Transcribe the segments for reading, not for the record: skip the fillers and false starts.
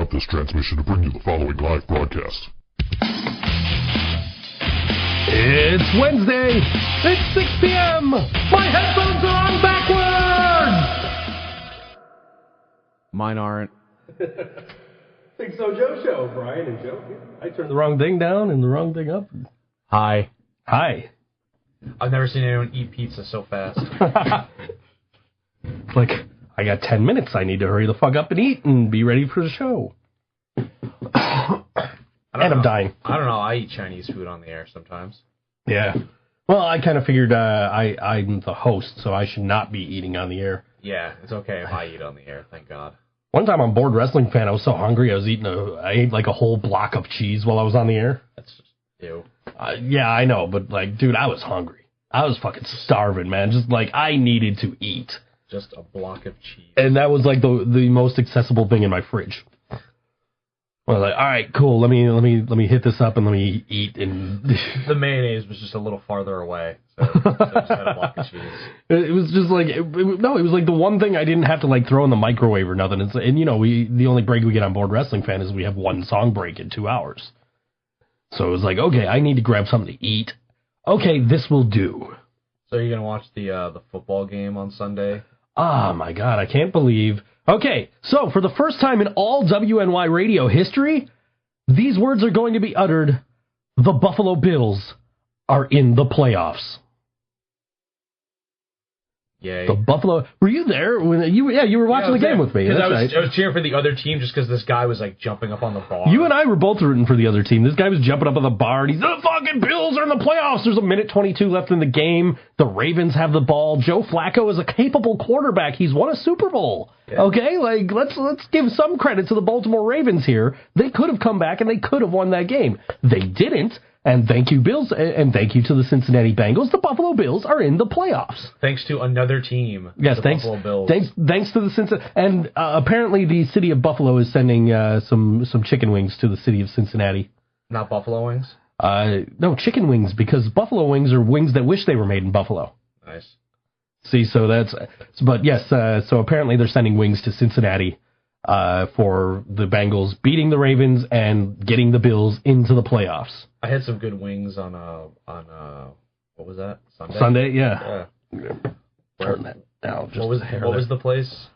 interrupt this transmission to bring you the following live broadcast. It's Wednesday. It's 6 p.m. My headphones are on backwards. Mine aren't. ThinkSoJoe Show, Brian and Joe. I turned the wrong thing down and the wrong thing up. Hi. Hi. I've never seen anyone eat pizza so fast. It's like, I got 10 minutes. I need to hurry the fuck up and eat and be ready for the show. I'm dying. I don't know. I eat Chinese food on the air sometimes. Yeah. Well, I kind of figured I'm the host, so I should not be eating on the air. Yeah, it's okay if I eat on the air, thank God. One time on Board Wrestling Fan, I was so hungry, I ate like a whole block of cheese while I was on the air. That's just ew. Yeah, I know, but like, dude, I was hungry. I was fucking starving, man. Just like, I needed to eat. Just a block of cheese. And that was like the most accessible thing in my fridge. I was like, all right, cool. Let me hit this up and let me eat. And the mayonnaise was just a little farther away, so I just had a block of cheese. It was just like it was like the one thing I didn't have to like throw in the microwave or nothing. And you know, the only break we get on Board Wrestling Fan is we have one song break in 2 hours. So it was like, okay, I need to grab something to eat. Okay, this will do. So you're gonna watch the football game on Sunday? Oh my God, I can't believe. Okay, so for the first time in all WNY radio history, these words are going to be uttered. The Buffalo Bills are in the playoffs. Yay. The Buffalo... Were you there? When you were watching the game with me. That's right. I was cheering for the other team just because this guy was like jumping up on the bar. You and I were both rooting for the other team. This guy was jumping up on the bar, and he's, the fucking Bills are in the playoffs. There's a minute 22 left in the game. The Ravens have the ball. Joe Flacco is a capable quarterback. He's won a Super Bowl. Yeah. Okay, like, let's give some credit to the Baltimore Ravens here. They could have come back, and they could have won that game. They didn't. And thank you, Bills, and thank you to the Cincinnati Bengals. The Buffalo Bills are in the playoffs. Thanks to another team. Yes, thanks. Buffalo Bills. Thanks to the Cincinnati. And apparently the city of Buffalo is sending some chicken wings to the city of Cincinnati. Not buffalo wings? No, chicken wings, because buffalo wings are wings that wish they were made in Buffalo. Nice. See, so that's... But yes, so apparently they're sending wings to Cincinnati for the Bengals beating the Ravens and getting the Bills into the playoffs. I had some good wings on what was that? Sunday, yeah. Turn that down. What was the place?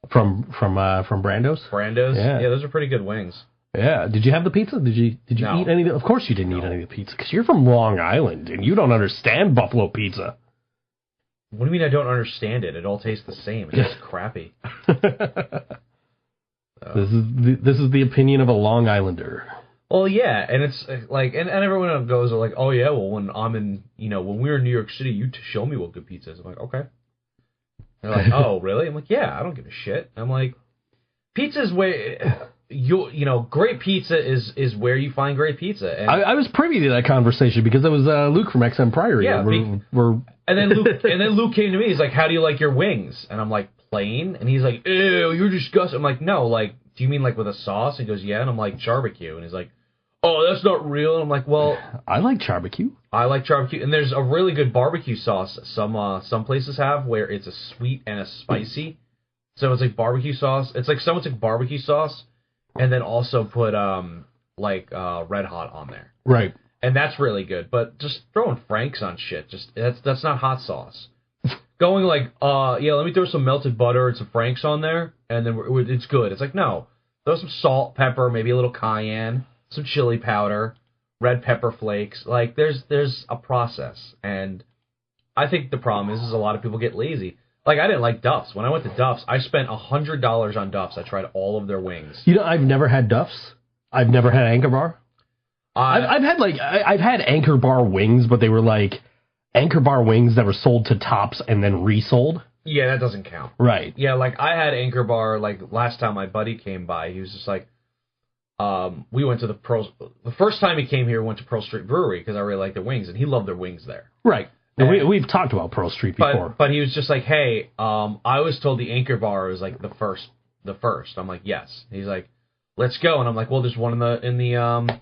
From Brando's? Brando's? Yeah, those are pretty good wings. Yeah. Did you have the pizza? Did you No. eat any of the... Of course you didn't eat any of the pizza, because you're from Long Island and you don't understand buffalo pizza. What do you mean I don't understand it? It all tastes the same. It's just crappy. This is the opinion of a Long Islander. Well, yeah, and it's like, and everyone goes like, oh yeah, well when I'm in, when we're in New York City, you show me what good pizza is. I'm like, okay. They're like, oh really? I'm like, yeah, I don't give a shit. I'm like, pizza's where great pizza is where you find great pizza. And I was privy to that conversation because it was Luke from XM Priory. Yeah, and then Luke came to me. He's like, how do you like your wings? And I'm like, plain. And he's like, ew, you're disgusting. I'm like, no, like, do you mean like with a sauce? He goes, yeah. And I'm like, barbecue. And he's like, oh, that's not real. And I'm like, well, I like barbecue. I like barbecue. And there's a really good barbecue sauce some places have where it's a sweet and a spicy. So it's like barbecue sauce. It's like someone took barbecue sauce and then also put Red Hot on there. Right. And that's really good. But just throwing Frank's on shit, that's not hot sauce. Going like, let me throw some melted butter and some Frank's on there, and then it's good. It's like, no. Throw some salt, pepper, maybe a little cayenne, some chili powder, red pepper flakes. Like, there's a process. And I think the problem is a lot of people get lazy. Like, I didn't like Duff's. When I went to Duff's, I spent $100 on Duff's. I tried all of their wings. I've never had Duff's. I've never had Anchor Bar. I've had Anchor Bar wings, but they were like Anchor Bar wings that were sold to Tops and then resold. Yeah, that doesn't count. Right. Yeah, like I had Anchor Bar, like last time my buddy came by, he was just like, we went to the first time he came here, we went to Pearl Street Brewery because I really liked their wings, and he loved their wings there. Right. We've talked about Pearl Street before. But he was just like, hey, I was told the Anchor Bar was like the first. I'm like, yes. He's like, let's go. And I'm like, well, there's one in the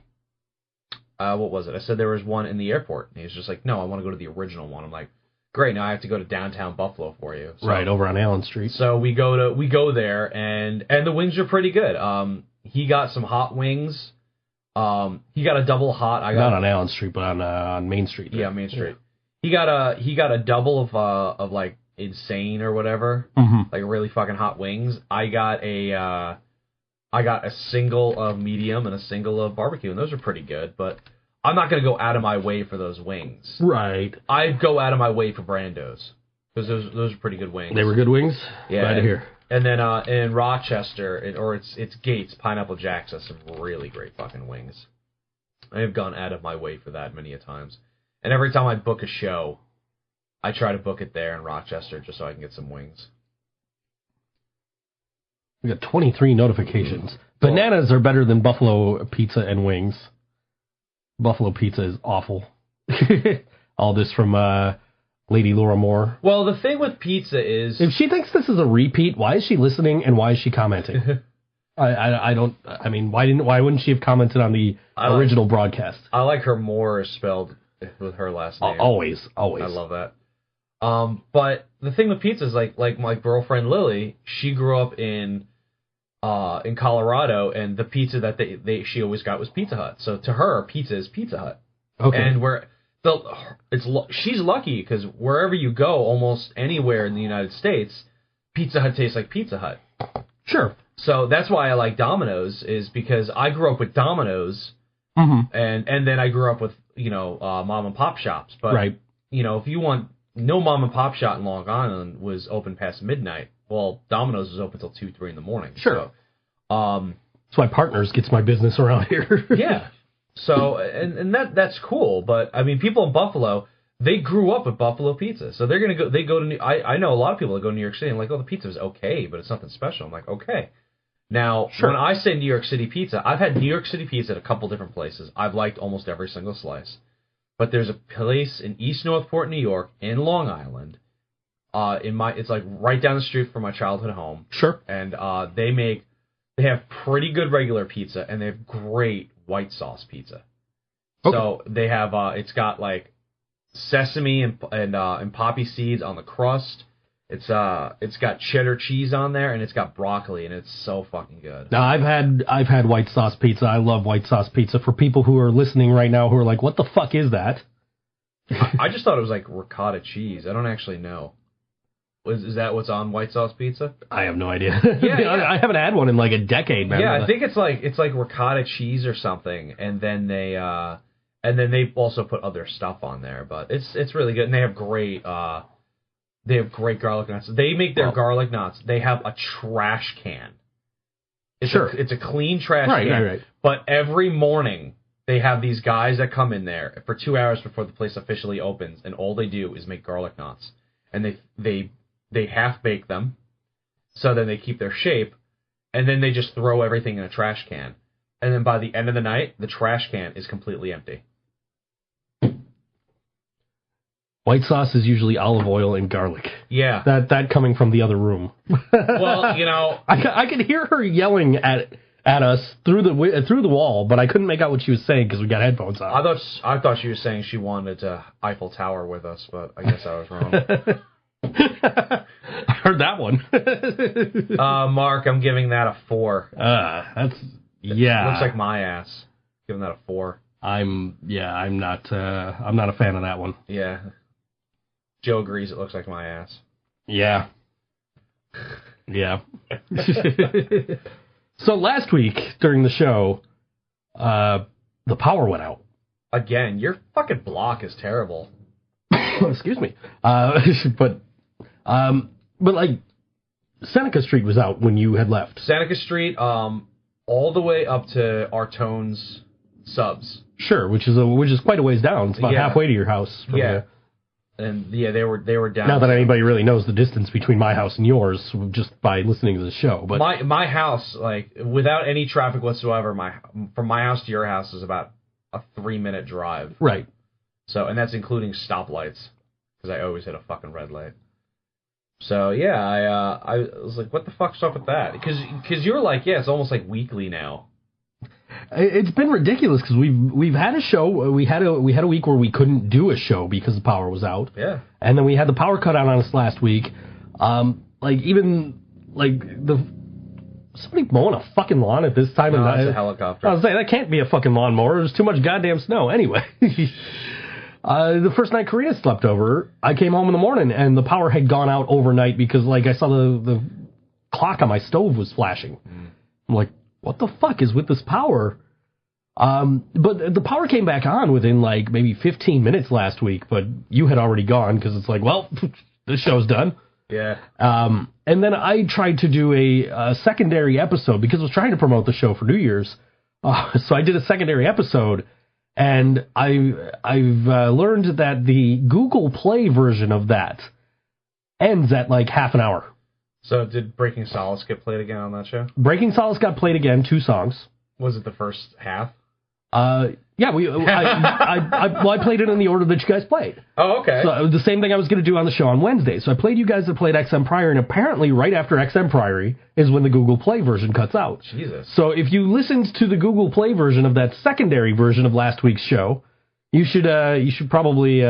what was it? I said there was one in the airport. And he was just like, no, I want to go to the original one. I'm like, great, now I have to go to downtown Buffalo for you. So, right, over on Allen Street. So we go there, and the wings are pretty good. he got some hot wings. He got a double hot. Not on Allen Street, but on Main Street. Yeah, Main Street. Yeah. He got a double of like insane or whatever, like really fucking hot wings. I got a single of medium and a single of barbecue, and those are pretty good. But I'm not gonna go out of my way for those wings. Right. I'd go out of my way for Brando's because those are pretty good wings. They were good wings. Yeah. Glad to hear. And then in Rochester, it's Gates, Pineapple Jack's has some really great fucking wings. I have gone out of my way for that many a times. And every time I book a show, I try to book it there in Rochester just so I can get some wings. We got 23 notifications. Bananas are better than Buffalo pizza and wings. Buffalo pizza is awful. All this from Lady Laura Moore. Well, the thing with pizza is... If she thinks this is a repeat, why is she listening and why is she commenting? I mean, why wouldn't she have commented on the original broadcast? I like her Moore spelled with her last name. Always. I love that. But the thing with pizza is like my girlfriend Lily, she grew up in Colorado, and the pizza that she always got was Pizza Hut. So to her, pizza is Pizza Hut. Okay. And she's lucky because wherever you go, almost anywhere in the United States, Pizza Hut tastes like Pizza Hut. Sure. So that's why I like Domino's, is because I grew up with Domino's, and then I grew up with mom and pop shops. But right. If you want, no mom and pop shop in Long Island was open past midnight. Well, Domino's was open till 2-3 in the morning. Sure. So, that's why Partners gets my business around here. Yeah. So and that's cool, but I mean, people in Buffalo, they grew up with Buffalo pizza, so they're gonna go. They go to I know a lot of people that go to New York City and like, oh, the pizza is okay, but it's nothing special. I'm like, okay. Now, when I say New York City pizza, I've had New York City pizza at a couple different places. I've liked almost every single slice, but there's a place in East Northport, New York, in Long Island. It's like right down the street from my childhood home. Sure. And they have pretty good regular pizza, and they have great white sauce pizza. Okay. So they have it's got like sesame and poppy seeds on the crust. It's got cheddar cheese on there, and it's got broccoli, and it's so fucking good. Now I've had white sauce pizza. I love white sauce pizza. For people who are listening right now who are like, what the fuck is that? I just thought it was like ricotta cheese. I don't actually know. Is that what's on white sauce pizza? I have no idea. Yeah. I haven't had one in like a decade, man. Yeah, I think it's like ricotta cheese or something, and then they also put other stuff on there, but it's really good, and they have great garlic nuts. They make their garlic nuts. They have a trash can. It's a clean trash can. Right. But every morning they have these guys that come in there for 2 hours before the place officially opens, and all they do is make garlic nuts, and they half bake them, so then they keep their shape, and then they just throw everything in a trash can. And then by the end of the night, the trash can is completely empty. White sauce is usually olive oil and garlic. Yeah. That coming from the other room. Well, I could hear her yelling at us through the wall, but I couldn't make out what she was saying because we got headphones on. I thought she was saying she wanted to Eiffel Tower with us, but I guess I was wrong. I heard that one. Mark, I'm giving that a 4. It looks like my ass. Giving that a 4. I'm not a fan of that one. Yeah. Joe agrees it looks like my ass. Yeah. Yeah. So last week during the show, the power went out. Again, your fucking block is terrible. Excuse me. But like Seneca Street was out when you had left. Seneca Street, all the way up to Artone's subs. Sure, which is quite a ways down. It's about halfway to your house. And they were down. Not that anybody really knows the distance between my house and yours just by listening to the show. But my house, like without any traffic whatsoever, from my house to your house is about a 3-minute drive. Right. So, and that's including stoplights, because I always hit a fucking red light. So yeah, I was like, what the fuck's up with that? Because you were like, yeah, it's almost like weekly now. It's been ridiculous because we've had a show. We had a week where we couldn't do a show because the power was out. Yeah. And then we had the power cut out on us last week. somebody mowing a fucking lawn at this time of night? It's a helicopter. I was saying, that can't be a fucking lawnmower. There's too much goddamn snow. Anyway, the first night Karina slept over, I came home in the morning, and the power had gone out overnight because, like, I saw the clock on my stove was flashing. I'm like, what the fuck is with this power? But the power came back on within, like, maybe 15 minutes last week, but you had already gone because it's like, well, this show's done. Yeah. And then I tried to do a secondary episode because I was trying to promote the show for New Year's. So I did a secondary episode, and I've learned that the Google Play version of that ends at like half an hour. So did Breaking Solace get played again on that show? Breaking Solace got played again, 2 songs. Was it the first half? Yeah, I played it in the order that you guys played. Oh, okay. So the same thing I was going to do on the show on Wednesday. So I played you guys that played XM Priory, and apparently right after XM Priory is when the Google Play version cuts out. Jesus. So if you listened to the Google Play version of that secondary version of last week's show, you should probably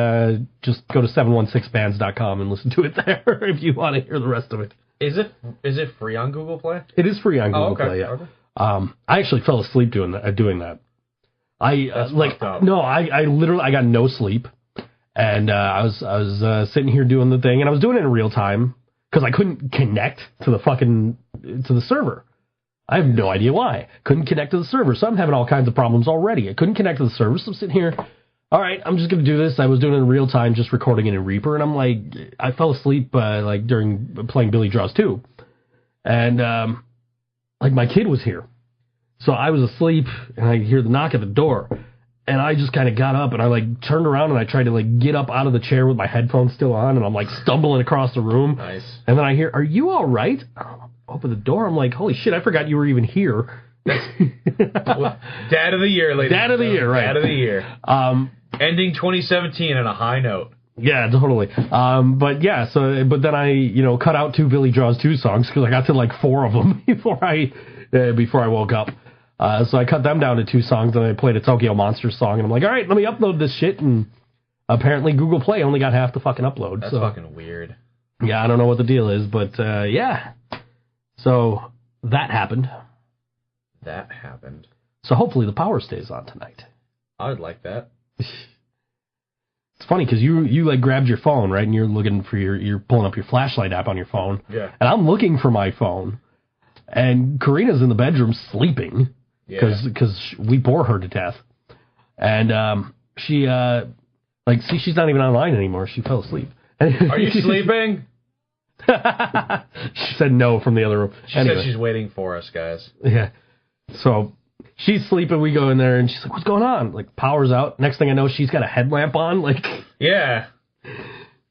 just go to 716bands.com and listen to it there if you want to hear the rest of it. Is it free on Google Play? It is free on Google okay. Play. Yeah. Okay. I actually fell asleep doing that. I literally got no sleep, and I was sitting here doing the thing, and I was doing it in real time because I couldn't connect to the server. I have no idea why. Couldn't connect to the server, so I'm having all kinds of problems already. I couldn't connect to the server, so I'm sitting here. All right, I'm just gonna do this. I was doing it in real time, just recording it in Reaper, and I'm like, I fell asleep like during playing Billy Draws 2, and like my kid was here. So I was asleep, and I hear the knock at the door, and I just kind of got up, and I, like, turned around, and I tried to, like, get up out of the chair with my headphones still on, and I'm, like, stumbling across the room. Nice. And then I hear, are you all right? Open the door. I'm like, holy shit, I forgot you were even here. Well, Dad of the Year, ladies. Dad of the year, right. Dad of the Year. Ending 2017 on a high note. Yeah, totally. But then I, cut out 2 Billy Draws 2 songs, because I got to, like, 4 of them before I woke up. So I cut them down to 2 songs, and I played a Tokyo Monsters song, and I'm like, all right, let me upload this shit, and apparently Google Play only got half the fucking upload. That's fucking weird. Yeah, I don't know what the deal is, but yeah. So that happened. So hopefully the power stays on tonight. I would like that. It's funny, because you like grabbed your phone, right, and you're looking for you're pulling up your flashlight app on your phone. Yeah. And I'm looking for my phone, and Karina's in the bedroom sleeping. Because we bore her to death. And she's not even online anymore. She fell asleep. Are you sleeping? She said no from the other room. She said she's waiting for us, guys. Yeah. So she's sleeping. We go in there, and she's like, what's going on? Like, power's out. Next thing I know, she's got a headlamp on. Like, yeah.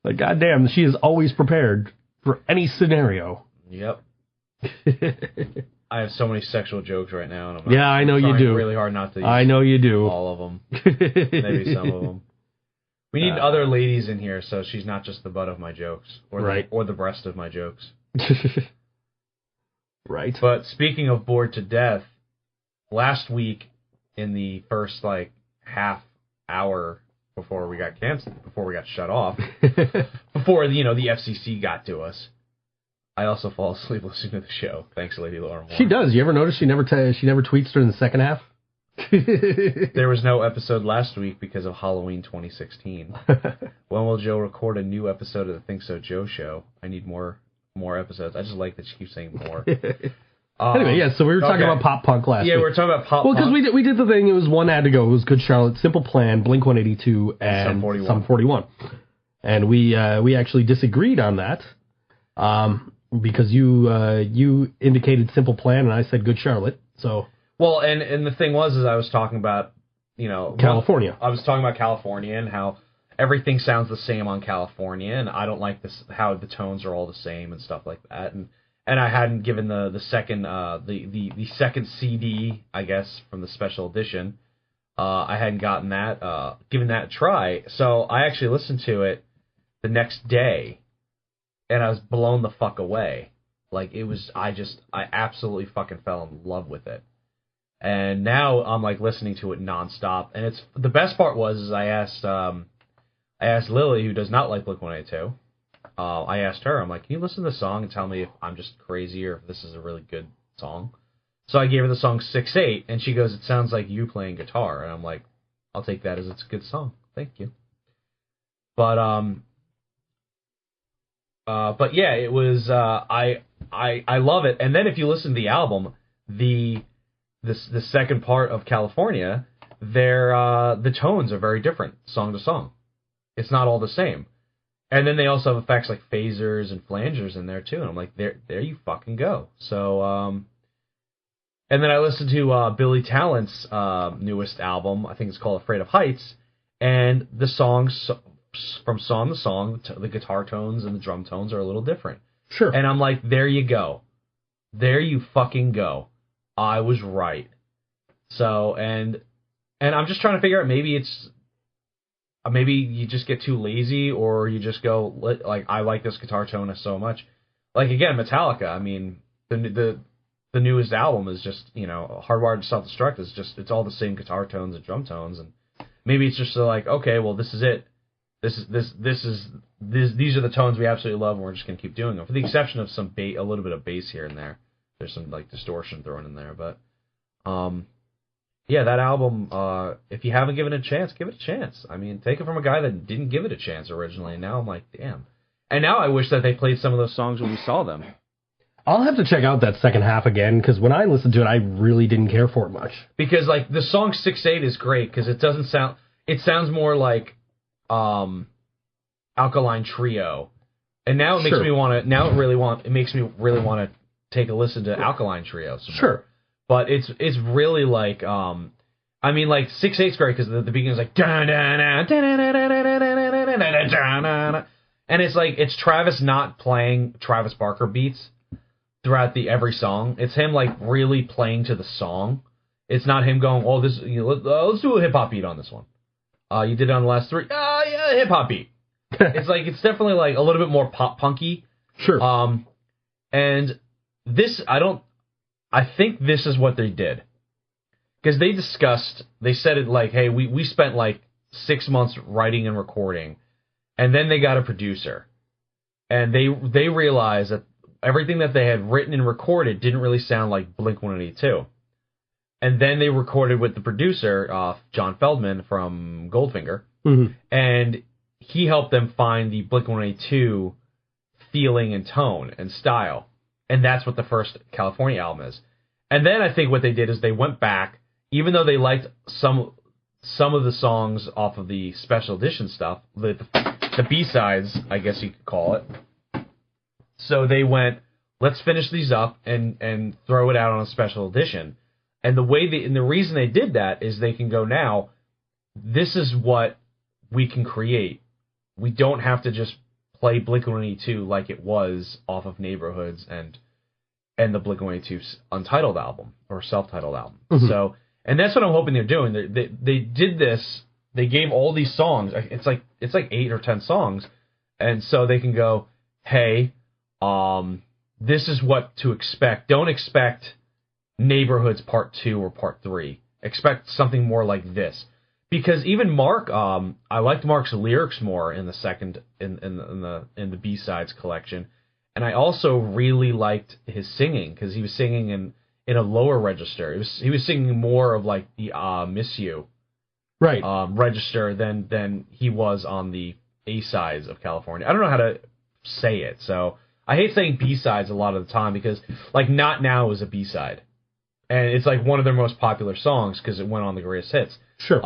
Like, goddamn, she is always prepared for any scenario. Yep. I have so many sexual jokes right now, and I know you do. Really hard not to use I know you do. All of them. Maybe some of them. We need other ladies in here, so she's not just the butt of my jokes, or the breast of my jokes. Right. But speaking of bored to death, last week in the first half hour before we got canceled, before we got shut off, before the FCC got to us, I also fall asleep listening to the show. Thanks, Lady Laura Moore. She does. You ever notice she never tweets during the second half? There was no episode last week because of Halloween 2016. When will Joe record a new episode of the ThinkSoJoe Show? I need more episodes. I just like that she keeps saying more. Anyway, yeah, so we were talking about pop punk last week. Yeah, we were talking about pop punk. Well, because we did the thing. It was one ad to go. It was Good Charlotte, Simple Plan, Blink-182, and Sum 41. And we actually disagreed on that. Because you indicated Simple Plan and I said Good Charlotte. So well, and the thing was I was talking about California. I was talking about California and how everything sounds the same on California, and I don't like this how the tones are all the same and stuff like that. And I hadn't given the second the second CD, I guess, from the special edition. I hadn't gotten that given that a try. So I actually listened to it the next day. And I was blown the fuck away. Like, it was, I absolutely fucking fell in love with it. And now I'm, listening to it nonstop. And it's, the best part was I asked Lily, who does not like Blink-182, I asked her, I'm like, can you listen to the song and tell me if I'm just crazy or if this is a really good song. So I gave her the song 6/8, and she goes, "It sounds like you playing guitar." And I'm like, "I'll take that as it's a good song. Thank you." But yeah, it was I love it. And then if you listen to the album, the second part of California, the tones are very different song to song. It's not all the same. And then they also have effects like phasers and flangers in there too. And I'm like, there you fucking go. So and then I listened to Billy Talent's newest album. I think it's called Afraid of Heights. And the songs, from song to song, the guitar tones and the drum tones are a little different. Sure. And I'm like, there you go. There you fucking go. I was right. So, and I'm just trying to figure out, maybe you just get too lazy, or you just go, like, I like this guitar tone so much. Like, again, Metallica, I mean, the newest album is just, Hardwired to Self-Destruct is just, it's all the same guitar tones and drum tones, and maybe it's just like, okay, well, this is it. These are the tones we absolutely love, and we're just gonna keep doing them, for the exception of a little bit of bass here and there. There's some like distortion thrown in there, but yeah, that album. If you haven't given it a chance, give it a chance. I mean, take it from a guy that didn't give it a chance originally, and now I'm like, damn. And now I wish that they played some of those songs when we saw them. I'll have to check out that second half again, because when I listened to it, I really didn't care for it much. Because like the song 6/8 is great, because it doesn't sound. It sounds more like Alkaline Trio, and now it makes me want to. Now it makes me really want to take a listen to Alkaline Trio. Sure, but it's really like I mean, like 6/8's great because the beginning is like and it's like it's Travis not playing Travis Barker beats throughout every song. It's him like really playing to the song. It's not him going, "Oh, this let's do a hip hop beat on this one." You did it on the last three. Yeah, hip hop beat. It's like, it's definitely like a little bit more pop punky. Sure. And this, I think this is what they did. Because they said it like, hey, we spent like 6 months writing and recording, and then they got a producer. And they realized that everything that they had written and recorded didn't really sound like Blink-182. And then they recorded with the producer, John Feldman from Goldfinger, and he helped them find the Blink-182 feeling and tone and style. And that's what the first California album is. And then I think what they did is they went back, even though they liked some of the songs off of the special edition stuff, the B-sides, I guess you could call it. So they went, let's finish these up and throw it out on a special edition. And the reason they did that is they can go, now, this is what we can create. We don't have to just play Blink-182 like it was off of Neighborhoods and the Blink-182 untitled album or self-titled album. So, and that's what I'm hoping they're doing. They did this. They gave all these songs. It's like 8 or 10 songs, and so they can go, hey, this is what to expect. Don't expect Neighborhoods Part 2 or Part 3. Expect something more like this. Because even Mark, I liked Mark's lyrics more in the second in the B-sides collection, and I also really liked his singing, because he was singing in a lower register. He was singing more of like the Miss You register than he was on the A-sides of California. I don't know how to say it, so I hate saying B-sides a lot of the time, because like Not Now is a B-side. And it's like one of their most popular songs because it went on the greatest hits. Sure.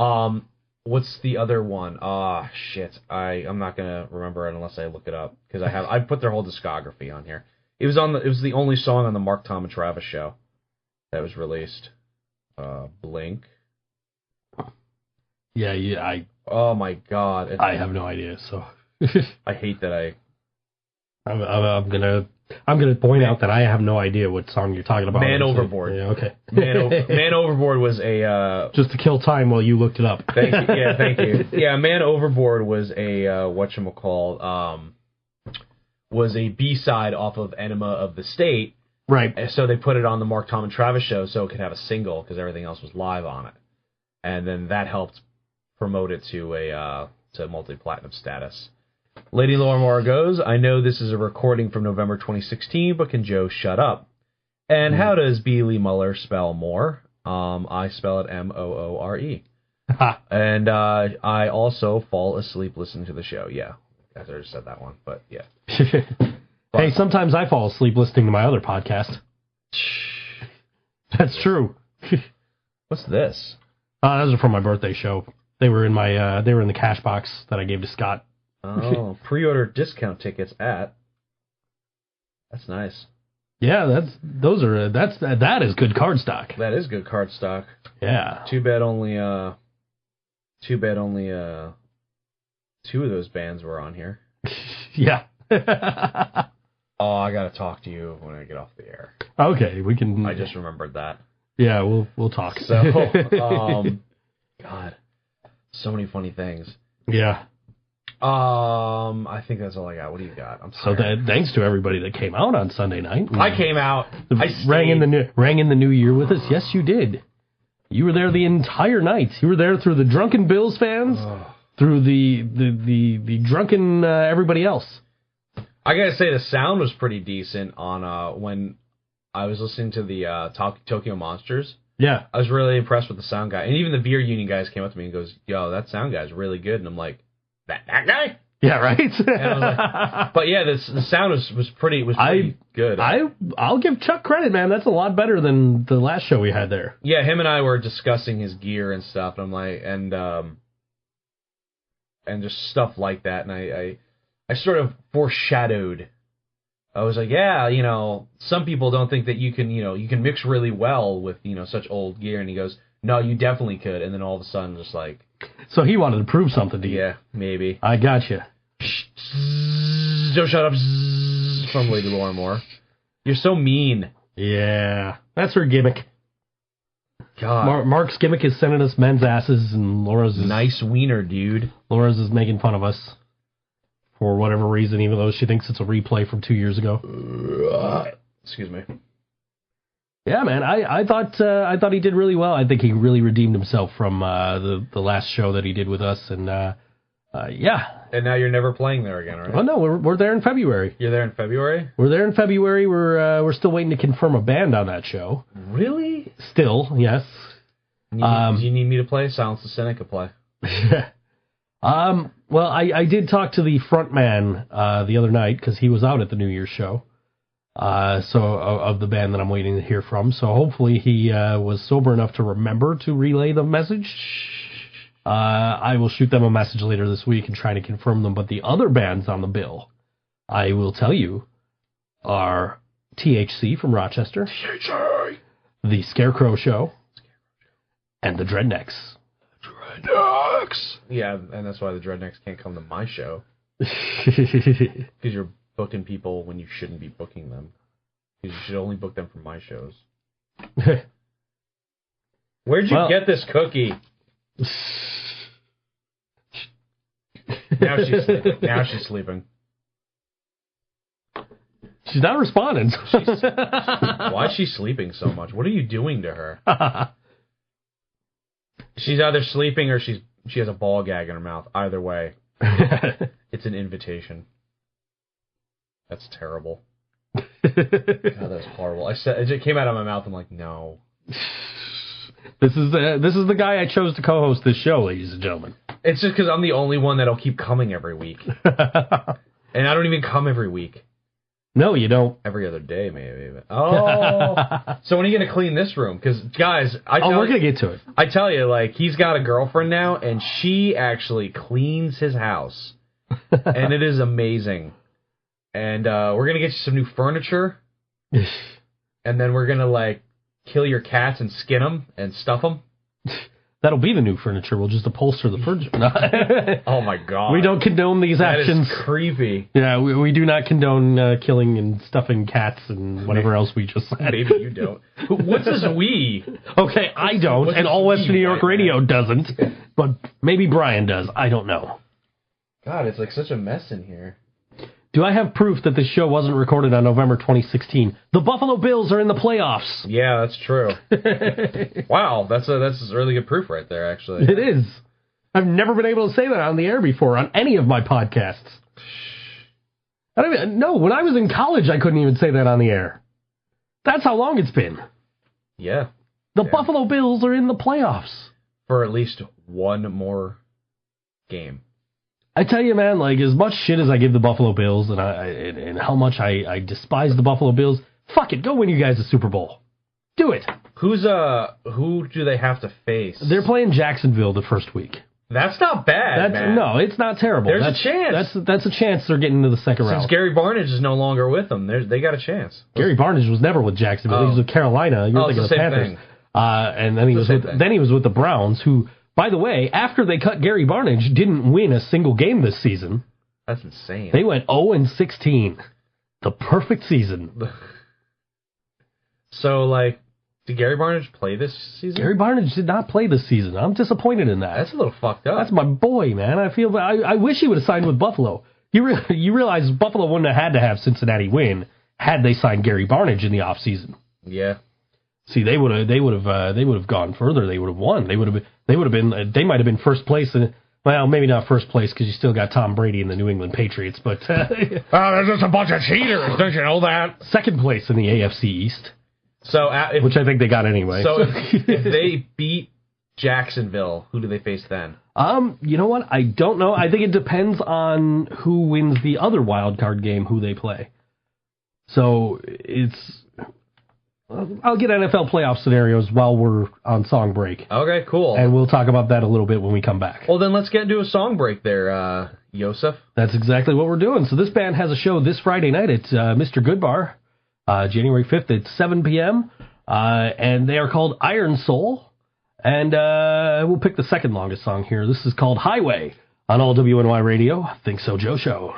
What's the other one? Shit. I'm not gonna remember it unless I look it up, because I put their whole discography on here. It was the only song on the Mark, Tom, and Travis show that was released. Blink. Yeah. Oh my god. I have no idea. So I hate that I'm gonna point out that I have no idea what song you're talking about. Man Overboard. Yeah, okay. Man Overboard was a just to kill time while you looked it up. Thank you. Yeah, thank you. Yeah, Man Overboard was a was a B-side off of Enema of the State. Right. So they put it on the Mark, Tom, and Travis show so it could have a single, because everything else was live on it, and then that helped promote it to multi-platinum status. Lady Laura Moore goes, I know this is a recording from November 2016, but can Joe shut up? And how does B. Lee Muller spell more? I spell it Moore. And I also fall asleep listening to the show. Yeah, I just said that one, but yeah. Hey, sometimes I fall asleep listening to my other podcast. That's true. What's this? Those are from my birthday show. They were in my they were in the cash box that I gave to Scott. Oh, pre-order discount tickets at. That's nice. Yeah, that is good card stock. That is good card stock. Yeah. Too bad only two of those bands were on here. Yeah. Oh, I gotta talk to you when I get off the air. Okay, we can. I just remembered that. Yeah, we'll talk. So, God, so many funny things. Yeah. I think that's all I got. What do you got? I'm sorry. So thanks to everybody that came out on Sunday night. I came out. Rang in the new year with us. Yes, you did. You were there the entire night. You were there through the drunken Bills fans, through the drunken everybody else. I gotta say the sound was pretty decent on when I was listening to the Tokyo Monsters. Yeah, I was really impressed with the sound guy, and even the beer union guys came up to me and goes, "Yo, that sound guy's really good," and I'm like, "That guy." Yeah, right. And I was like, but yeah, the sound was pretty good. I'll give Chuck credit, man. That's a lot better than the last show we had there. Yeah, him and I were discussing his gear and stuff, and I'm like, and just stuff like that, and I sort of foreshadowed. I was like, yeah, some people don't think that you can mix really well with, such old gear. And he goes, no, you definitely could. And then all of a sudden, just like. So he wanted to prove something to you. Yeah, maybe. I gotcha. Joe, shut up. From Lady Laura Moore. You're so mean. Yeah, that's her gimmick. God. Mark's gimmick is sending us men's asses, and Laura's is. Nice wiener, dude. Laura's is making fun of us. For whatever reason, even though she thinks it's a replay from 2 years ago. Excuse me. Yeah, man, I thought he did really well. I think he really redeemed himself from the last show that he did with us, and yeah. And now you're never playing there again, right? Well, no, we're there in February. You're there in February? We're there in February. We're still waiting to confirm a band on that show. Really? Still, yes. Do you need me to play? Silence the Cynic play. Well, I did talk to the front man the other night because he was out at the New Year's show. Of the band that I'm waiting to hear from. So hopefully he was sober enough to remember to relay the message. I will shoot them a message later this week and try to confirm them. But the other bands on the bill, I will tell you, are THC from Rochester, THC, the Scarecrow Show, and the Dreadnecks. Yeah, and that's why the Dreadnecks can't come to my show. Because you're booking people when you shouldn't be booking them. Because you should only book them for my shows. Where'd you get this cookie? Now she's sleeping. She's not responding. Why is she sleeping so much? What are you doing to her? She's either sleeping or she has a ball gag in her mouth. Either way, it's an invitation. That's terrible. God, that's horrible. It came out of my mouth. I'm like, no. This is the guy I chose to co-host this show, ladies and gentlemen. It's just because I'm the only one that'll keep coming every week, and I don't even come every week. No, you don't. Every other day, maybe. But, so when are you going to clean this room? Because, guys, we're going to get to it. I tell you, he's got a girlfriend now, and she actually cleans his house. And it is amazing. And we're going to get you some new furniture. And then we're going to, kill your cats and skin them and stuff them. That'll be the new furniture. We'll just upholster the furniture. Oh, my God. We don't condone these actions. That is creepy. Yeah, we do not condone killing and stuffing cats and whatever else we just said. Maybe you don't. What's this we? Okay, I don't, and All West New York Radio doesn't, but maybe Brian does. I don't know. God, it's such a mess in here. Do I have proof that this show wasn't recorded on November 2016? The Buffalo Bills are in the playoffs. Yeah, that's true. Wow, that's really good proof right there, actually. It is. I've never been able to say that on the air before on any of my podcasts. When I was in college, I couldn't even say that on the air. That's how long it's been. Yeah. The Buffalo Bills are in the playoffs. For at least one more game. I tell you, man, like, as much shit as I give the Buffalo Bills and how much I despise the Buffalo Bills, fuck it, go win you guys a Super Bowl. Do it. Who do they have to face? They're playing Jacksonville the first week. That's not bad, man. No, it's not terrible. There's a chance. That's a chance they're getting into the second round. Since Gary Barnage is no longer with them, they got a chance. Gary Barnage was never with Jacksonville. He was with Carolina. You're thinking of the Panthers. Thing. And then he was with the Browns, who, by the way, after they cut Gary Barnage, didn't win a single game this season. That's insane. They went 0-16. The perfect season. So, like, did Gary Barnage play this season? Gary Barnage did not play this season. I'm disappointed in that. That's a little fucked up. That's my boy, man. I wish he would have signed with Buffalo. You realize Buffalo wouldn't have had to have Cincinnati win had they signed Gary Barnage in the offseason. Yeah. See, they would have gone further. They would have won. They might have been first place. Well, maybe not first place because you still got Tom Brady and the New England Patriots. But there's just a bunch of cheaters. Don't you know that? Second place in the AFC East. So, which I think they got anyway. So if they beat Jacksonville, who do they face then? You know what? I don't know. I think it depends on who wins the other wild card game, who they play. So I'll get NFL playoff scenarios while we're on song break. Okay, cool. And we'll talk about that a little bit when we come back. Well, then let's get into a song break there, Yosef. That's exactly what we're doing. So this band has a show this Friday night at Mr. Goodbar, January 5th at 7 p.m., and they are called Ironsoul. And we'll pick the second longest song here. This is called Highway on all WNY Radio. ThinkSoJoe Show.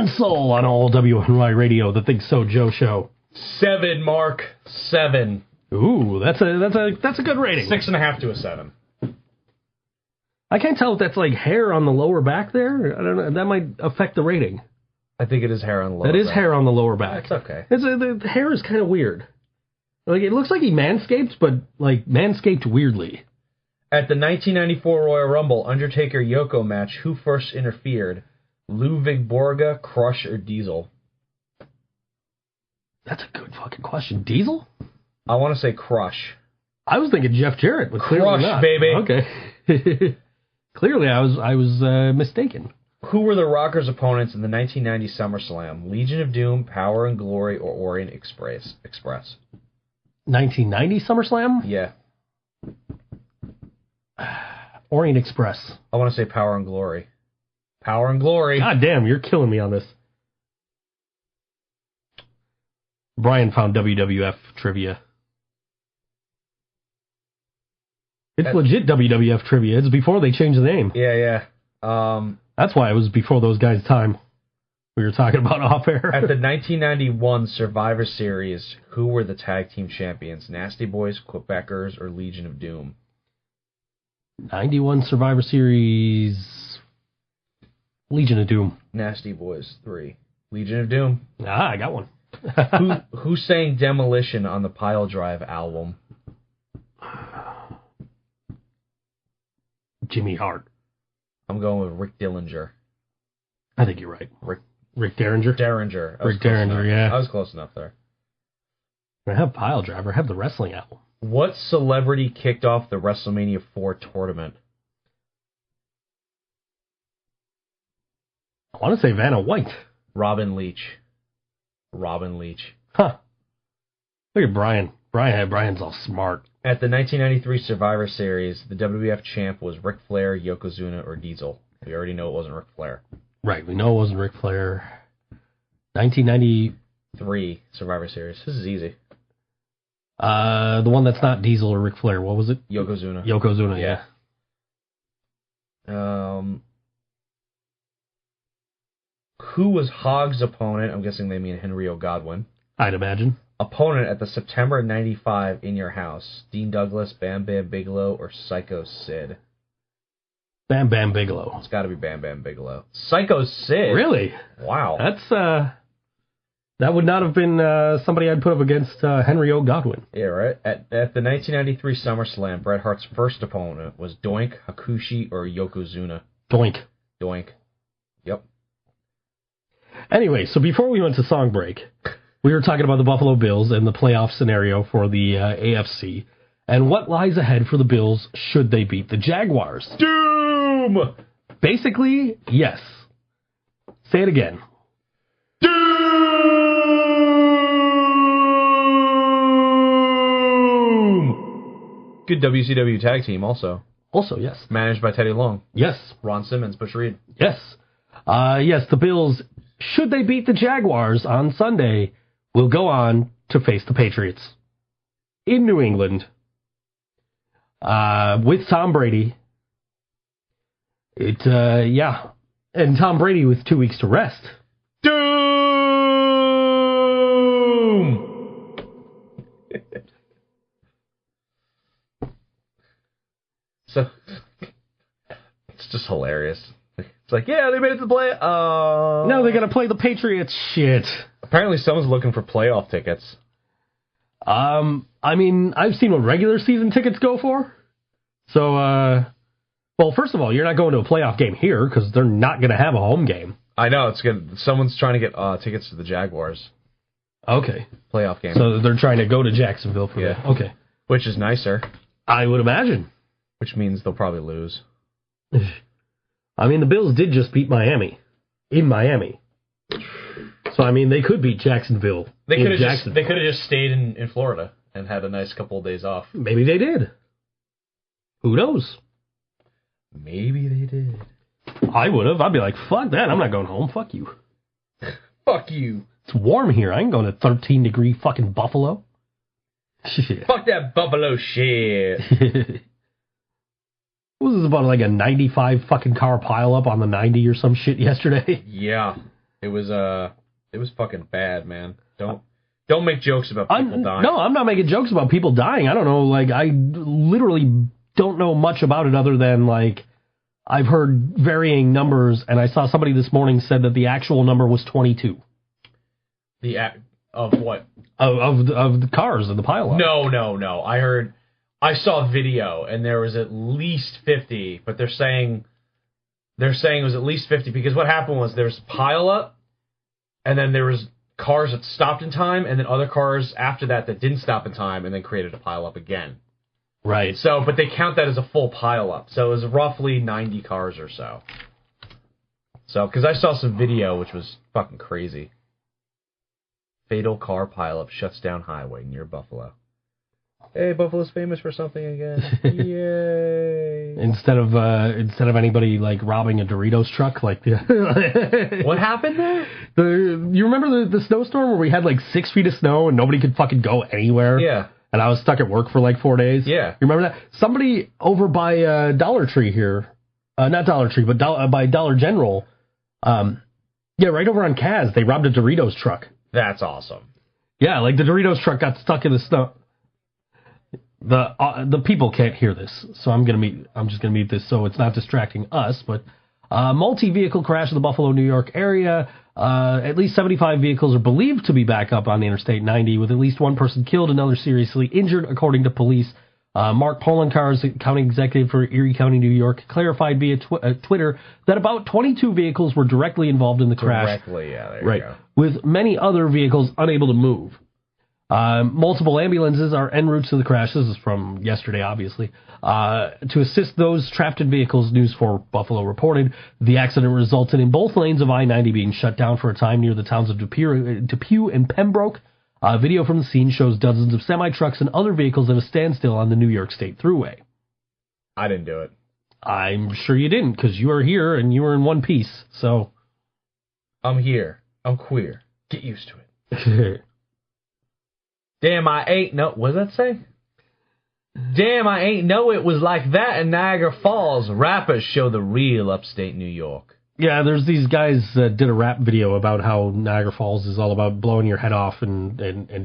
Ironsoul on all WNY Radio, the ThinkSoJoe Show. 7, Mark. 7. Ooh, that's a good rating. 6.5 to a 7. I can't tell if that's like hair on the lower back there. I don't know. That might affect the rating. I think it is hair on the lower back. That is hair on the lower back. That's okay. The hair is kind of weird. Like, it looks like he manscaped, but like manscaped weirdly. At the 1994 Royal Rumble Undertaker-Yoko match, who first interfered? Ludwig Borga, Crush, or Diesel? That's a good fucking question. Diesel? I want to say Crush. I was thinking Jeff Jarrett, but clearly Crush, not. baby. Okay. Clearly, I was mistaken. Who were the Rockers' opponents in the 1990 SummerSlam? Legion of Doom, Power and Glory, or Orient Express? 1990 SummerSlam? Yeah. Orient Express. I want to say Power and Glory. Power and Glory. God damn, you're killing me on this. Brian found WWF trivia. It's legit WWF trivia. It's before they changed the name. Yeah. That's why it was before those guys' time. We were talking about off air. At the 1991 Survivor Series, who were the tag team champions? Nasty Boys, Quebecers, or Legion of Doom? 91 Survivor Series... Legion of Doom. Nasty Boys, 3. Legion of Doom. Ah, I got one. Who sang Demolition on the Pile Drive album? Jimmy Hart. I'm going with Rick Dillinger. I think you're right. Rick Derringer? Derringer. Rick Derringer, yeah. I was close enough there. I have Pile Driver. I have the wrestling album. What celebrity kicked off the WrestleMania 4 tournament? I want to say Vanna White. Robin Leach. Huh. Look at Brian. Brian's all smart. At the 1993 Survivor Series, the WWF champ was Ric Flair, Yokozuna, or Diesel. We already know it wasn't Ric Flair. Right, we know it wasn't Ric Flair. 1993 Survivor Series. This is easy. The one that's not Diesel or Ric Flair. What was it? Yokozuna. Yeah. Who was Hogg's opponent? I'm guessing they mean Henry O. Godwin. I'd imagine. Opponent at the September 95 In Your House. Dean Douglas, Bam Bam Bigelow, or Psycho Sid? Bam Bam Bigelow. It's got to be Bam Bam Bigelow. Psycho Sid? Really? Wow. That's, that would not have been somebody I'd put up against Henry O. Godwin. Yeah, right. At the 1993 SummerSlam, Bret Hart's first opponent was Doink, Hakushi, or Yokozuna. Doink. Yep. Anyway, so before we went to song break, we were talking about the Buffalo Bills and the playoff scenario for the AFC, and what lies ahead for the Bills should they beat the Jaguars. Doom! Basically, yes. Say it again. Doom! Good WCW tag team also. Also, yes. Managed by Teddy Long. Yes. Ron Simmons, Bush Reed. Yes. Yes, the Bills, should they beat the Jaguars on Sunday, will go on to face the Patriots in New England with Tom Brady. And Tom Brady with 2 weeks to rest. Doom! So, it's just hilarious. It's like, yeah, they made it to the play. No, they're going to play the Patriots. Shit. Apparently someone's looking for playoff tickets. I mean, I've seen what regular season tickets go for. So, well, first of all, you're not going to a playoff game here because they're not going to have a home game. I know, it's good. Someone's trying to get tickets to the Jaguars. Okay. Playoff game. So they're trying to go to Jacksonville for that. Okay. Which is nicer. I would imagine. Which means they'll probably lose. I mean, the Bills did just beat Miami. In Miami. So, I mean, they could beat Jacksonville. They could have just stayed in Florida and had a nice couple of days off. Maybe they did. Who knows? Maybe they did. I would have. I'd be like, fuck that. I'm not going home. Fuck you. Fuck you. It's warm here. I ain't going to 13-degree fucking Buffalo. Fuck that Buffalo shit. What was this about, like a 95 fucking car pileup on the 90 or some shit yesterday? Yeah. It was fucking bad, man. Don't make jokes about people dying. No, I'm not making jokes about people dying. I don't know. Like, I literally don't know much about it other than, like, I've heard varying numbers, and I saw somebody this morning said that the actual number was 22. Of what? Of the cars in the pileup. No. I saw a video, and there was at least 50, but they're saying it was at least 50, because what happened was there was a pileup, and then there was cars that stopped in time, and then other cars after that didn't stop in time, and then created a pileup again. Right. So, but they count that as a full pileup. So it was roughly 90 cars or so. So, because I saw some video, which was fucking crazy. Fatal car pileup shuts down highway near Buffalo. Hey, Buffalo's famous for something again. Yay! Instead of anybody like robbing a Doritos truck, like what happened there? You remember the snowstorm where we had like 6 feet of snow and nobody could fucking go anywhere? Yeah. And I was stuck at work for like 4 days. Yeah. You remember that? Somebody over by Dollar Tree here, not Dollar Tree, but by Dollar General, right over on Kaz, they robbed a Doritos truck. That's awesome. Yeah, like the Doritos truck got stuck in the snow. The people can't hear this, so I'm just gonna mute this so it's not distracting us. But multi-vehicle crash in the Buffalo, New York area. At least 75 vehicles are believed to be back up on Interstate 90, with at least one person killed, another seriously injured, according to police. Mark Poloncarz, county executive for Erie County, New York, clarified via Twitter that about 22 vehicles were directly involved in the crash. Directly, yeah, there you go. With many other vehicles unable to move. Multiple ambulances are en route to the crash. This is from yesterday, obviously. To assist those trapped in vehicles, News 4 Buffalo reported the accident resulted in both lanes of I-90 being shut down for a time near the towns of Depew and Pembroke. Video from the scene shows dozens of semi-trucks and other vehicles at a standstill on the New York State Thruway. I didn't do it. I'm sure you didn't, because you were here and you were in one piece, so... I'm here. I'm queer. Get used to it. Damn, I ain't know... What does that say? Damn, I ain't know it was like that in Niagara Falls. Rappers show the real upstate New York. Yeah, there's these guys that did a rap video about how Niagara Falls is all about blowing your head off and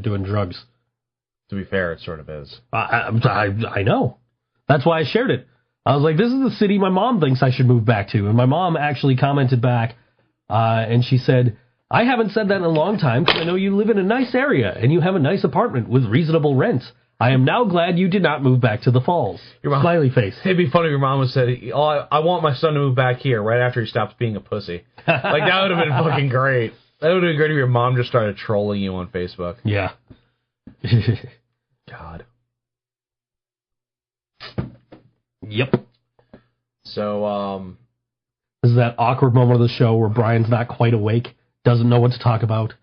doing drugs. To be fair, it sort of is. I know. That's why I shared it. I was like, this is the city my mom thinks I should move back to. And my mom actually commented back, and she said... I haven't said that in a long time because I know you live in a nice area and you have a nice apartment with reasonable rents. I am now glad you did not move back to the Falls. Your mom, smiley face. It'd be funny if your mom would say, "Oh, I want my son to move back here right after he stops being a pussy." Like, that would have been fucking great. That would have been great if your mom just started trolling you on Facebook. Yeah. God. Yep. So, this is that awkward moment of the show where Brian's not quite awake. Doesn't know what to talk about.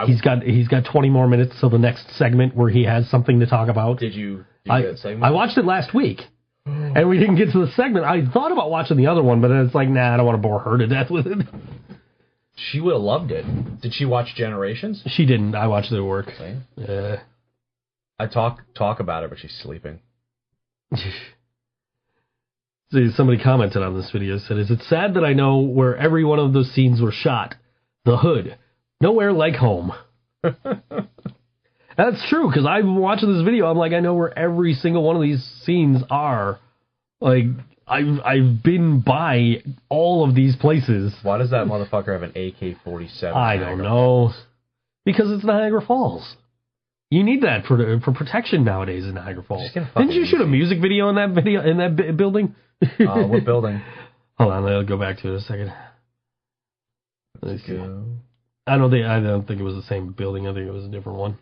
He's got 20 more minutes till the next segment where he has something to talk about. Did you do that segment? I watched it last week, and we didn't get to the segment. I thought about watching the other one, but it's like, nah, I don't want to bore her to death with it. She would have loved it. Did she watch Generations? She didn't. I watched it at work. I talk about it, but she's sleeping. See, somebody commented on this video, said, is it sad that I know where every one of those scenes were shot? The hood. Nowhere like home. That's true, because I'm watching this video, I'm like, I know where every single one of these scenes are. Like, I've been by all of these places. Why does that motherfucker have an AK-47? I don't know. Because it's Niagara Falls. You need that for protection nowadays in Niagara Falls. Didn't you shoot a music video in that building? What building? Hold on, I'll go back to it in a second. Let's go. I don't think it was the same building. I think it was a different one.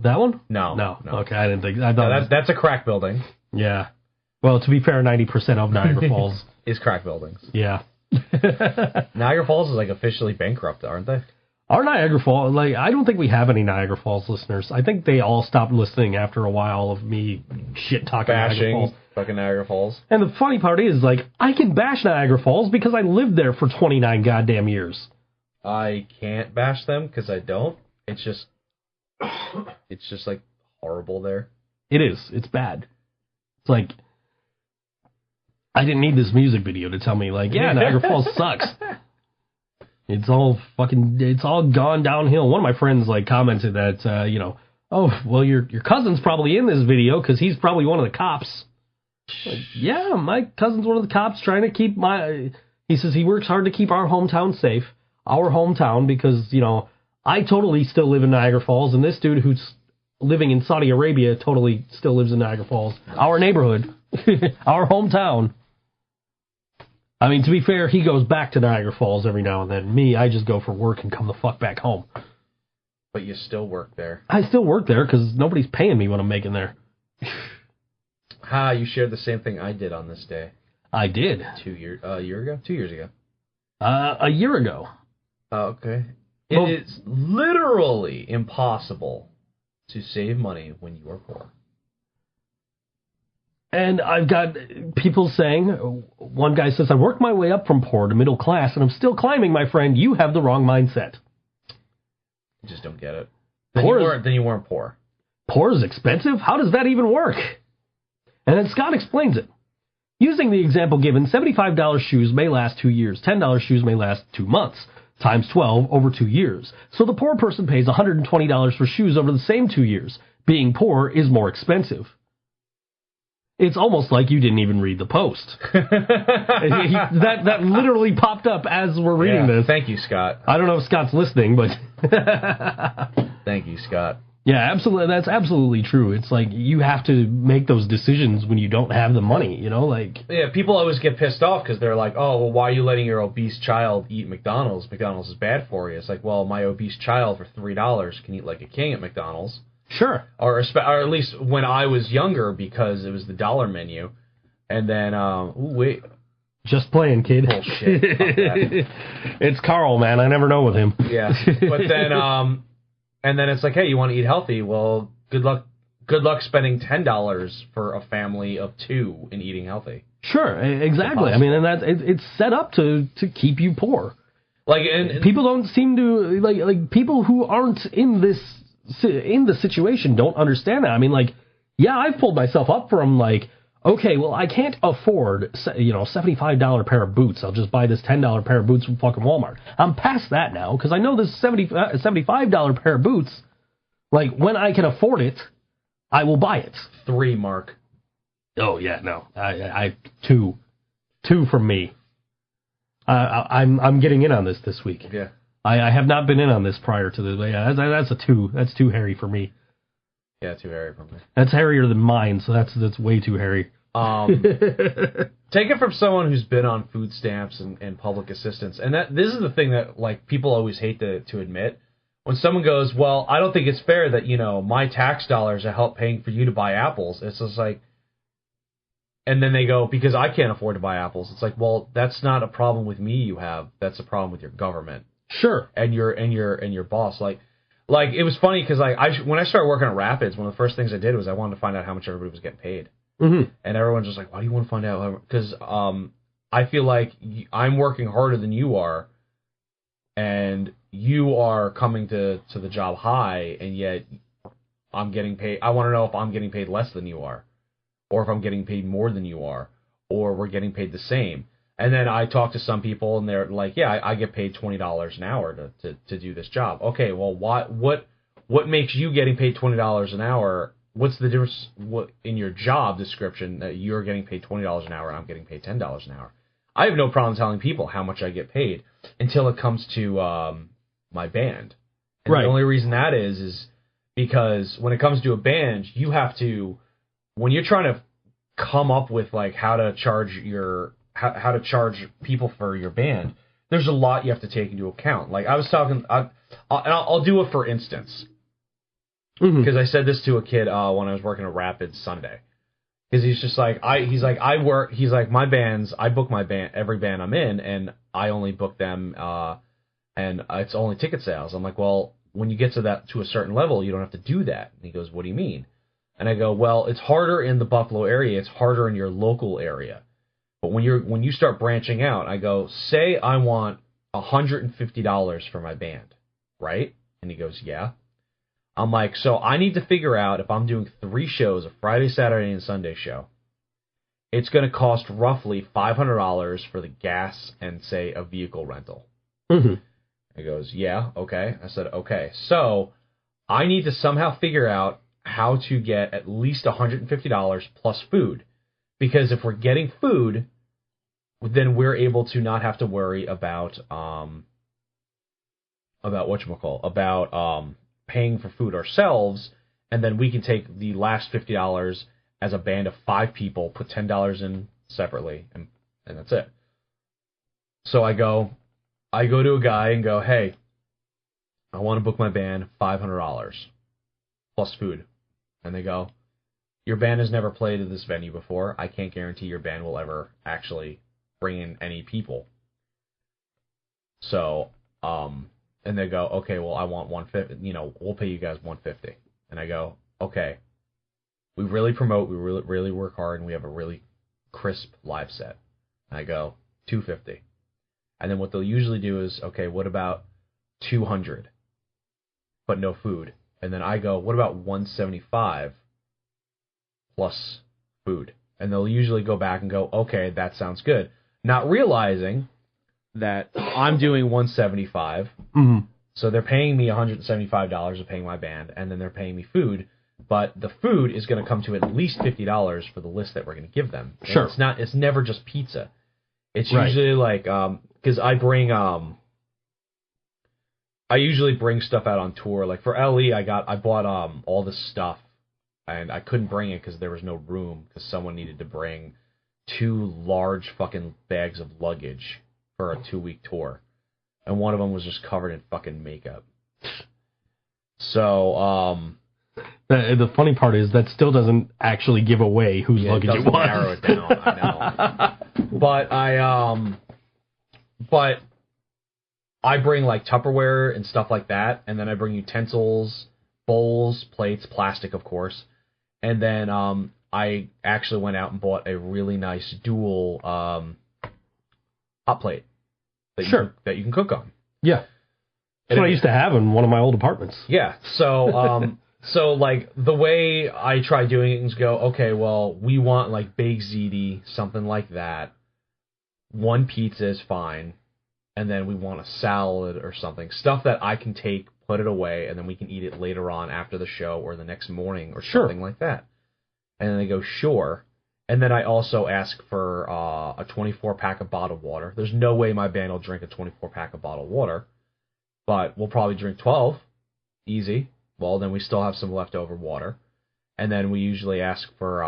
That one? No. Okay, I didn't think. I thought that's a crack building. Yeah. Well, to be fair, 90% of Niagara Falls is crack buildings. Yeah. Niagara Falls is like officially bankrupt, aren't they? Our Niagara Falls, like, I don't think we have any Niagara Falls listeners. I think they all stopped listening after a while of me shit talking Niagara Falls. Fucking Niagara Falls. And the funny part is, like, I can bash Niagara Falls because I lived there for 29 goddamn years. I can't bash them because I don't. It's just like horrible there. It is. It's bad. It's like, I didn't need this music video to tell me, like, yeah, Niagara Falls sucks. It's all gone downhill. One of my friends commented that oh, well, your cousin's probably in this video because he's probably one of the cops. Like, yeah, my cousin's one of the cops trying to keep he says he works hard to keep our hometown safe, because, I totally still live in Niagara Falls, and this dude who's living in Saudi Arabia totally still lives in Niagara Falls. Our neighborhood, our hometown. I mean, to be fair, he goes back to Niagara Falls every now and then. Me, I just go for work and come the fuck back home. But you still work there. I still work there because nobody's paying me what I'm making there. You shared the same thing I did on this day. I did. 2 years, a year ago? 2 years ago. A year ago. Oh, okay. It is literally impossible to save money when you are poor. And I've got people saying, one guy says, I worked my way up from poor to middle class, and I'm still climbing, my friend. You have the wrong mindset. You just don't get it. Then you weren't poor. Poor is expensive? How does that even work? And then Scott explains it. Using the example given, $75 shoes may last 2 years. $10 shoes may last 2 months. Times 12 over 2 years. So the poor person pays $120 for shoes over the same 2 years. Being poor is more expensive. It's almost like you didn't even read the post. that literally popped up as we're reading this. Thank you, Scott. I don't know if Scott's listening, but... Thank you, Scott. Yeah, absolutely. That's absolutely true. It's like you have to make those decisions when you don't have the money, Yeah, people always get pissed off because they're like, oh, well, why are you letting your obese child eat McDonald's? McDonald's is bad for you. It's like, well, my obese child for $3 can eat like a king at McDonald's. Sure. Or at least when I was younger, because it was the dollar menu. And then, wait. Just playing, kid. Bullshit. It's Carl, man. I never know with him. Yeah. But then, and then it's like, hey, you want to eat healthy? Well, good luck spending $10 for a family of 2 in eating healthy. Sure, exactly. I mean, and it's set up to keep you poor. And people don't seem to like people who aren't in the situation don't understand that. I mean, yeah, I've pulled myself up from okay, well, I can't afford, $75 pair of boots. I'll just buy this $10 pair of boots from fucking Walmart. I'm past that now, because I know this $75 pair of boots, when I can afford it, I will buy it. 3, Mark. Oh, yeah, no. I 2. 2 from me. I'm getting in on this week. Yeah. I have not been in on this prior to this, but yeah, that's a 2. That's too hairy for me. Yeah, too hairy for me. That's hairier than mine, so that's way too hairy. Take it from someone who's been on food stamps and public assistance, and this is the thing that people always hate to admit. When someone goes, well, I don't think it's fair that my tax dollars are help paying for you to buy apples. It's just and then they go, because I can't afford to buy apples. It's like, well, that's not a problem with me. You have that's a problem with your government. Sure. And your boss. It was funny because when I started working at Rapids, one of the first things I did was I wanted to find out how much everybody was getting paid. Mm-hmm. And everyone's just like, why do you want to find out? Because I feel like I'm working harder than you are, and you are coming to the job high, and yet I'm getting paid. I want to know if I'm getting paid less than you are, or if I'm getting paid more than you are, or we're getting paid the same. And then I talk to some people, and they're like, yeah, I get paid $20 an hour to do this job. Okay, well, what makes you getting paid $20 an hour? What's the difference in your job description that you're getting paid $20 an hour and I'm getting paid $10 an hour? I have no problem telling people how much I get paid until it comes to my band. And right. The only reason that is because when it comes to a band, you have to, when you're trying to come up with how to charge how to charge people for your band, there's a lot you have to take into account. I was talking, I'll do it for instance, because I said this to a kid when I was working at Rapids Sunday, because he's just my bands, I book my band, every band I'm in, and I only book them, and it's only ticket sales. I'm like, well, when you get to a certain level, you don't have to do that. And he goes, what do you mean? And I go, well, it's harder in the Buffalo area, it's harder in your local area. But when you start branching out, I go, say I want $150 for my band, right? And he goes, yeah. I'm like, so I need to figure out if I'm doing 3 shows, a Friday, Saturday, and Sunday show, it's going to cost roughly $500 for the gas and, say, a vehicle rental. Mm-hmm. He goes, yeah, okay. I said, okay. So I need to somehow figure out how to get at least $150 plus food. Because if we're getting food, then we're able to not have to worry about paying for food ourselves, and then we can take the last $50 as a band of 5 people, put $10 in separately, and that's it. So I go to a guy and go, hey, I want to book my band $500 plus food. And they go, your band has never played at this venue before. I can't guarantee your band will ever actually bring in any people. So, and they go, okay, well, I want $150. We'll pay you guys $150. And I go, okay. We really promote, we really work hard, and we have a really crisp live set. And I go, $250. And then what they'll usually do is, okay, what about $200, but no food? And then I go, what about $175 plus food? And they'll usually go back and go, okay, that sounds good. Not realizing that I'm doing $175, Mm-hmm. so they're paying me $175 of paying my band, and then they're paying me food. But the food is going to come to at least $50 for the list that we're going to give them. And Sure. It's never just pizza. It's Right. usually like, because I usually bring stuff out on tour. Like for LE, I bought all this stuff, and I couldn't bring it because there was no room, because someone needed to bring 2 large fucking bags of luggage for a 2-week tour, and one of them was just covered in fucking makeup. So, The funny part is that still doesn't actually give away whose luggage it was. Narrow it down. I know. But I bring like Tupperware and stuff like that, and then I bring utensils, bowls, plates, plastic, of course, and then I actually went out and bought a really nice dual hot plate that you can cook on. Yeah. That's what I used to have in one of my old apartments. Yeah. So so like the way I try doing it is go, okay, well, we want like baked ziti, something like that. 1 pizza is fine, and then we want a salad or something, stuff that I can take, put it away, and then we can eat it later on after the show or the next morning or something like that. And then they go, sure. And then I also ask for a 24-pack of bottled water. There's no way my band will drink a 24-pack of bottled water, but we'll probably drink 12. Easy. Well, then we still have some leftover water. And then we usually ask for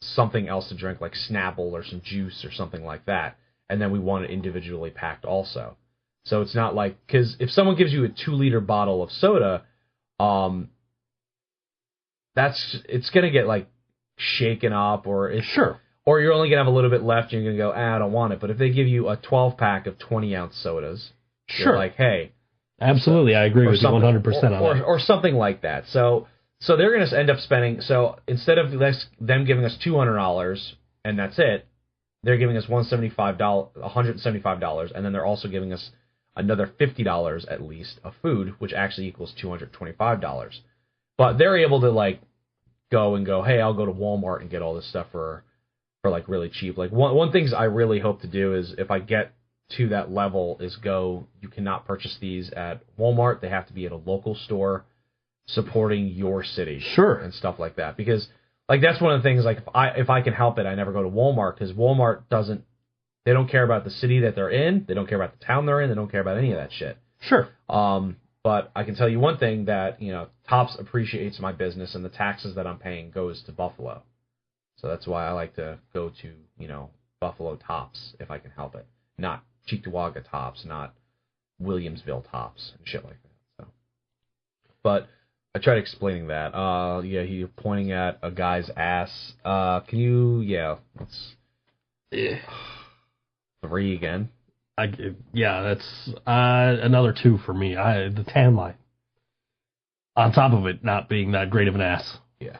something else to drink, like Snapple or some juice or something like that. And then we want it individually packed also. So it's not like, because if someone gives you a 2-liter bottle of soda, it's going to get like shaken up, or or you're only going to have a little bit left and you're going to go, I don't want it. But if they give you a 12-pack of 20-ounce sodas, you're like, hey. Absolutely, I agree with you 100% on that. Or something like that. So they're going to end up spending, so instead of them giving us $200 and that's it, they're giving us $175, and then they're also giving us another $50 at least of food, which actually equals $225. But they're able to like go, hey, I'll go to Walmart and get all this stuff for like really cheap. Like one things I really hope to do is, if I get to that level, is you cannot purchase these at Walmart. They have to be at a local store supporting your city. Sure. And stuff like that. Because like that's one of the things, like if I can help it, I never go to Walmart, because Walmart they don't care about the city that they're in. They don't care about the town they're in. They don't care about any of that shit. Sure. But I can tell you one thing, that, Tops appreciates my business, and the taxes that I'm paying goes to Buffalo. So that's why I like to go to, Buffalo Tops if I can help it. Not Cheektowaga Tops, not Williamsville Tops and shit like that. So, but I tried explaining that. You're pointing at a guy's ass. Can you? Yeah, let's. 3 again. That's another 2 for me. The tan line. On top of it not being that great of an ass. Yeah.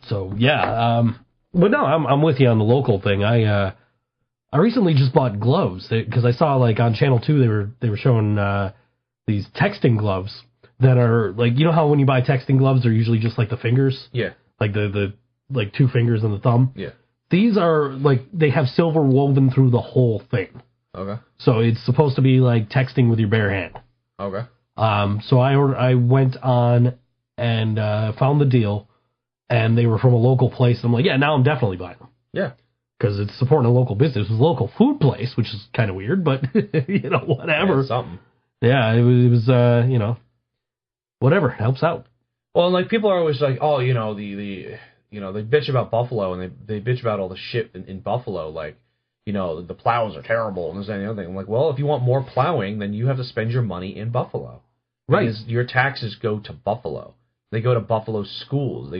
So but no, I'm with you on the local thing. I recently just bought gloves because I saw like on Channel 2 they were showing these texting gloves that are like, how when you buy texting gloves they're usually just like the fingers. Yeah. Like the like 2 fingers and the thumb. Yeah. These are like, they have silver woven through the whole thing. Okay. So it's supposed to be like texting with your bare hand. Okay. So I went on and found the deal, and they were from a local place. I'm like, yeah, now I'm definitely buying them. Yeah. Because it's supporting a local business. It's a local food place, which is kind of weird, but, whatever. Yeah, something. Yeah, it was whatever. Helps out. Well, like, people are always like, oh, they bitch about Buffalo, and they bitch about all the shit in Buffalo, like, the plows are terrible, and this and the other thing. I'm like, well, if you want more plowing, then you have to spend your money in Buffalo. Right. Because your taxes go to Buffalo. They go to Buffalo schools.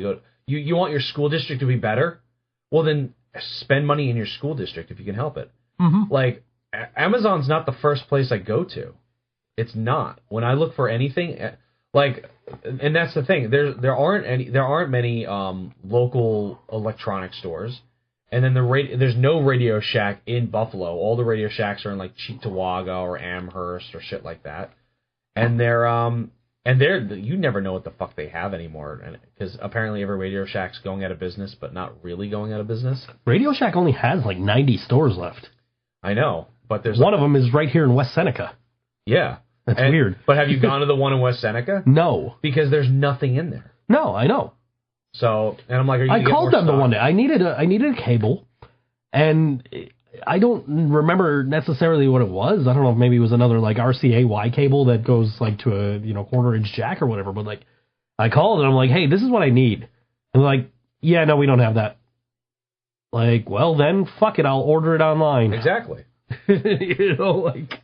You want your school district to be better? Well, then spend money in your school district if you can help it. Mm-hmm. Like, Amazon's not the first place I go to. It's not. When I look for anything, like, and that's the thing. There aren't many local electronic stores. And then there's no Radio Shack in Buffalo. All the Radio Shacks are in like Cheektowaga or Amherst or shit like that. And they're you never know what the fuck they have anymore, because apparently every Radio Shack's going out of business, but not really going out of business. Radio Shack only has like 90 stores left. I know, but there's one of them is right here in West Seneca. Yeah, that's weird. But have you gone to the one in West Seneca? No, because there's nothing in there. No, I know. So, and I'm like, I called them the one day. I needed a cable, and I don't remember necessarily what it was. I don't know if maybe it was another like RCA-Y cable that goes like to a quarter-inch jack or whatever. But like, I called and I'm like, hey, this is what I need. And they're like, yeah, no, we don't have that. Like, well then, fuck it, I'll order it online. Exactly. Like.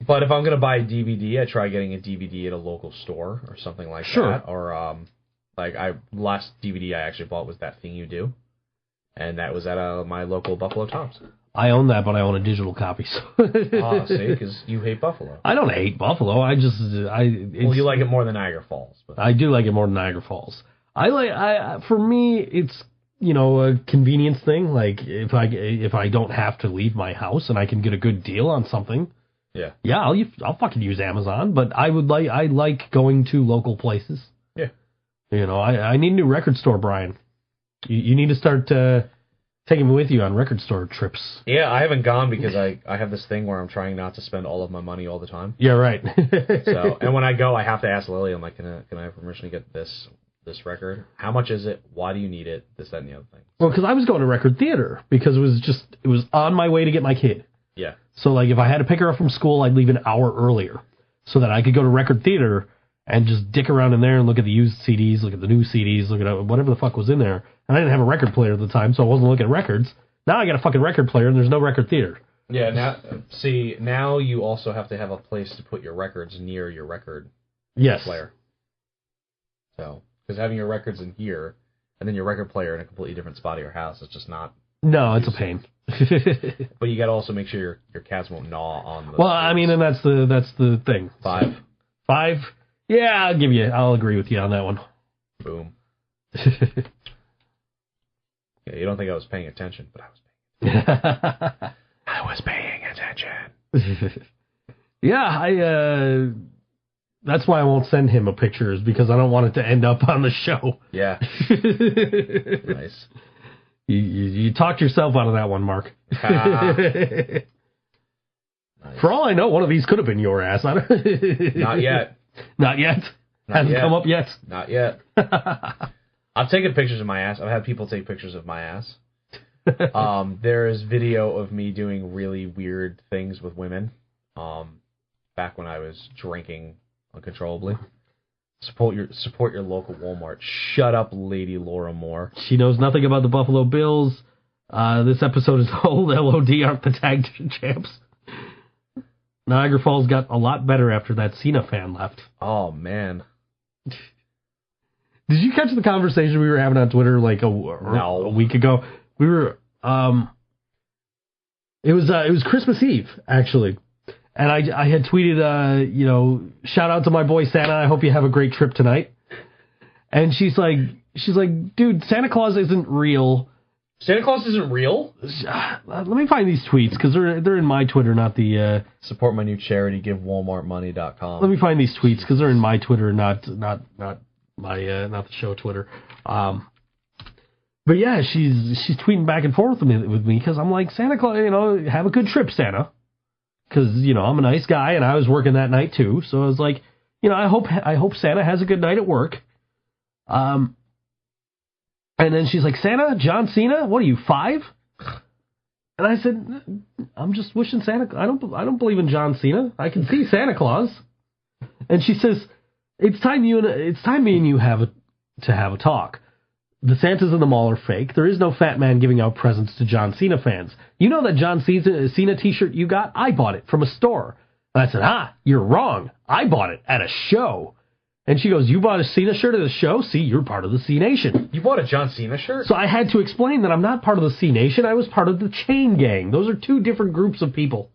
But if I'm gonna buy a DVD, I try getting a DVD at a local store or something like that. Or last DVD I actually bought was That Thing You Do. And that was at my local Buffalo Tops. I own that, but I own a digital copy. So. See, because you hate Buffalo. I don't hate Buffalo. Well, you like it more than Niagara Falls. But. I do like it more than Niagara Falls. For me, it's a convenience thing. Like if I don't have to leave my house and I can get a good deal on something. Yeah, I'll fucking use Amazon. But I like going to local places. Yeah. I need a new record store, Brian. You need to start taking me with you on record store trips. Yeah, I haven't gone because I have this thing where I'm trying not to spend all of my money all the time. Yeah, right. And when I go, I have to ask Lily. I'm like, can I have permission to get this record? How much is it? Why do you need it? This, that, and the other thing. Well, because I was going to record theater because it was on my way to get my kid. Yeah. So like if I had to pick her up from school, I'd leave an hour earlier so that I could go to record theater and just dick around in there and look at the used CDs, look at the new CDs, look at whatever the fuck was in there. And I didn't have a record player at the time, so I wasn't looking at records. Now I got a fucking record player, and there's no record theater. Yeah, now you also have to have a place to put your records near your record player. So, because having your records in here, and then your record player in a completely different spot of your house, it's just not... No, it's a pain. But you got to also make sure your cats won't gnaw on the... Well, I mean, and that's the thing. 5. 5? Yeah, I'll agree with you on that one. Boom. Yeah, you don't think I was paying attention, but I was paying attention. I was paying attention. Yeah, that's why I won't send him a picture, is because I don't want it to end up on the show. Yeah. Nice. You talked yourself out of that one, Mark. Nice. For all I know, one of these could have been your ass. Not yet. Not yet? Hasn't come up yet? Not yet. I've taken pictures of my ass. I've had people take pictures of my ass. There is video of me doing really weird things with women. Back when I was drinking uncontrollably. Support your local Walmart. Shut up, Lady Laura Moore. She knows nothing about the Buffalo Bills. This episode is old. LOD aren't the tag champs. Niagara Falls got a lot better after that Cena fan left. Oh, man. Did you catch the conversation we were having on Twitter like a week ago? We were it was Christmas Eve, actually. And I had tweeted shout out to my boy Santa, I hope you have a great trip tonight. And she's like, dude, Santa Claus isn't real. Santa Claus isn't real? Let me find these tweets, because they're in my Twitter, not the... Support my new charity, GiveWalmartMoney.com. Let me find these tweets, because they're in my Twitter, not the show Twitter. But yeah, she's tweeting back and forth with me because I'm like, Santa Claus, have a good trip, Santa. Because, I'm a nice guy and I was working that night too. So I was like, I hope Santa has a good night at work. And then she's like, Santa, John Cena, what are you, 5? And I said, I'm just wishing Santa. I don't believe in John Cena. I can see Santa Claus. And she says, it's time me and you have a talk. The Santas in the mall are fake. There is no fat man giving out presents to John Cena fans. You know that John Cena t-shirt you got? I bought it from a store. And I said, you're wrong. I bought it at a show. And she goes, you bought a Cena shirt at a show? See, you're part of the C Nation. You bought a John Cena shirt? So I had to explain that I'm not part of the C Nation. I was part of the Chain Gang. Those are two different groups of people.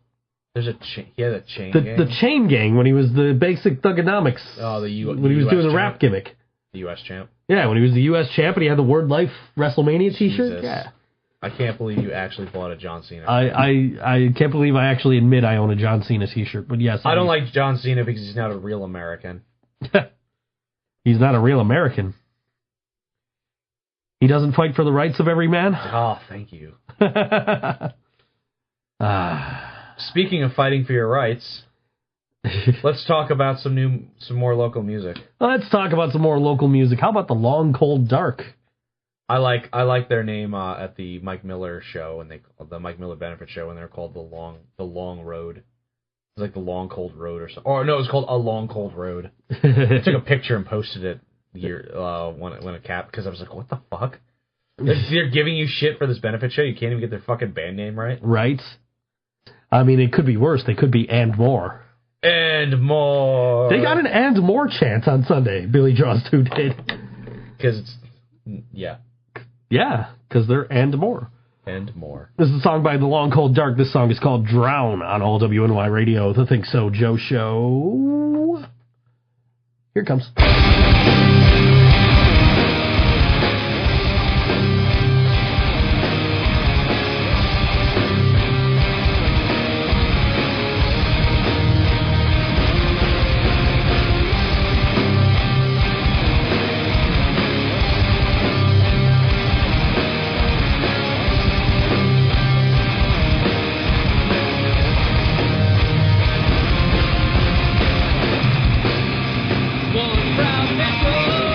There's a chain. Yeah, the Chain Gang. The Chain Gang when he was the basic Thugonomics. Oh, when he was doing the rap gimmick. The U.S. champ. Yeah, when he was the U.S. champ and he had the Word Life WrestleMania T-shirt. Jesus. Yeah. I can't believe you actually bought a John Cena. I can't believe I actually admit I own a John Cena T-shirt. But yes, I don't like John Cena because he's not a real American. He's not a real American. He doesn't fight for the rights of every man. Oh, thank you. Speaking of fighting for your rights, let's talk about some more local music. Let's talk about some more local music. How about the Long Cold Dark? I like their name at the Mike Miller show, and the Mike Miller benefit show, and they're called the Long Road. It's like the Long Cold Road or something. Or no, it was called A Long Cold Road. I took a picture and posted it when it capped because I was like, what the fuck? They're giving you shit for this benefit show. You can't even get their fucking band name right. Right. I mean, it could be worse. They could be And More. And More. They got an And More chant on Sunday. Billy Draws 2 did. Because it's yeah. Yeah, because they're And More. And More. This is a song by The Long Cold Dark. This song is called Drown on All WNY Radio, the Think So Joe Show. Here it comes. One proud network.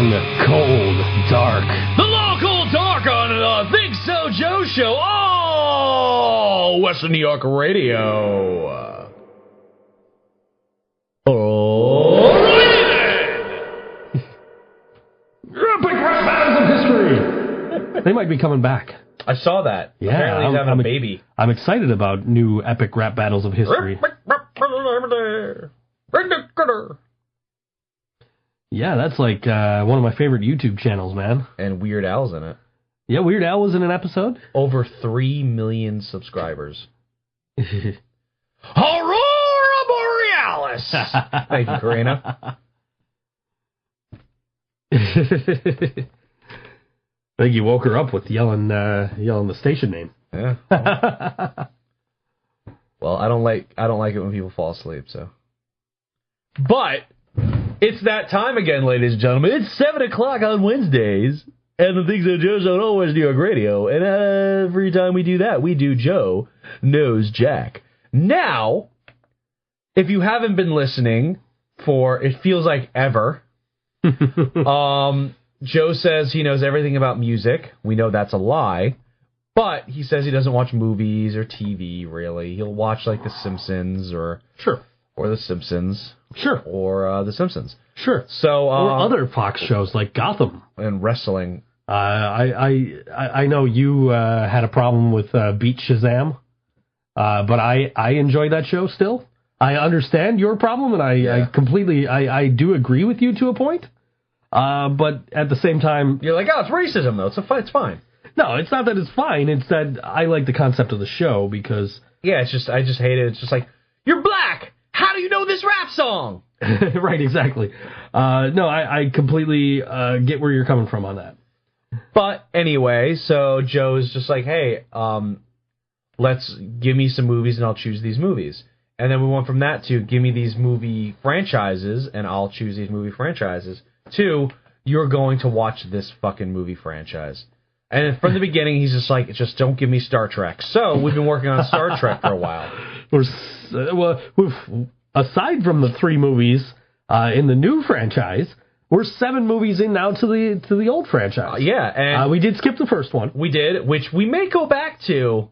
long, cold, dark. The long, cold, dark on the ThinkSoJoe Show. Oh, Western New York radio. Oh, Epic rap battles of history. They might be coming back. I saw that. Yeah, Apparently he's having a baby. I'm excited about new epic rap battles of history. Yeah, that's like one of my favorite YouTube channels, man. And Weird Al's in it. Yeah, Weird Al was in an episode. Over 3 million subscribers. Aurora Borealis! Thank you, Karina. I think you woke her up with yelling the station name. Yeah. Well, I don't like it when people fall asleep, so. But it's that time again, ladies and gentlemen. It's 7 o'clock on Wednesdays, and the ThinkSoJoe Show on Always New York Radio. And every time we do that, we do Joe Knows Jack. Now, if you haven't been listening for it feels like ever, Joe says he knows everything about music. We know that's a lie. But he says he doesn't watch movies or TV, really. He'll watch, like, The Simpsons or... Sure. Or The Simpsons. Sure. Or The Simpsons. Sure. So, or other Fox shows like Gotham. And wrestling. I know you had a problem with Beat Shazam. But I enjoy that show still. I understand your problem, and I do agree with you to a point. But at the same time... You're like, oh, it's racism, though. It's fine. No, it's not that it's fine. It's that I like the concept of the show because... Yeah, I just hate it. It's just like, you're black! How do you know this rap song? Right, exactly. No, I completely get where you're coming from on that. But anyway, so Joe's just like, hey, let's give me some movies and I'll choose these movies. And then we went from that to give me these movie franchises and I'll choose these movie franchises to you're going to watch this fucking movie franchise. And from the beginning, he's just like, just don't give me Star Trek. So we've been working on Star Trek for a while. Aside from the 3 movies in the new franchise, we're 7 movies in now to the old franchise. Yeah, and we did skip the first one. We did, which we may go back to,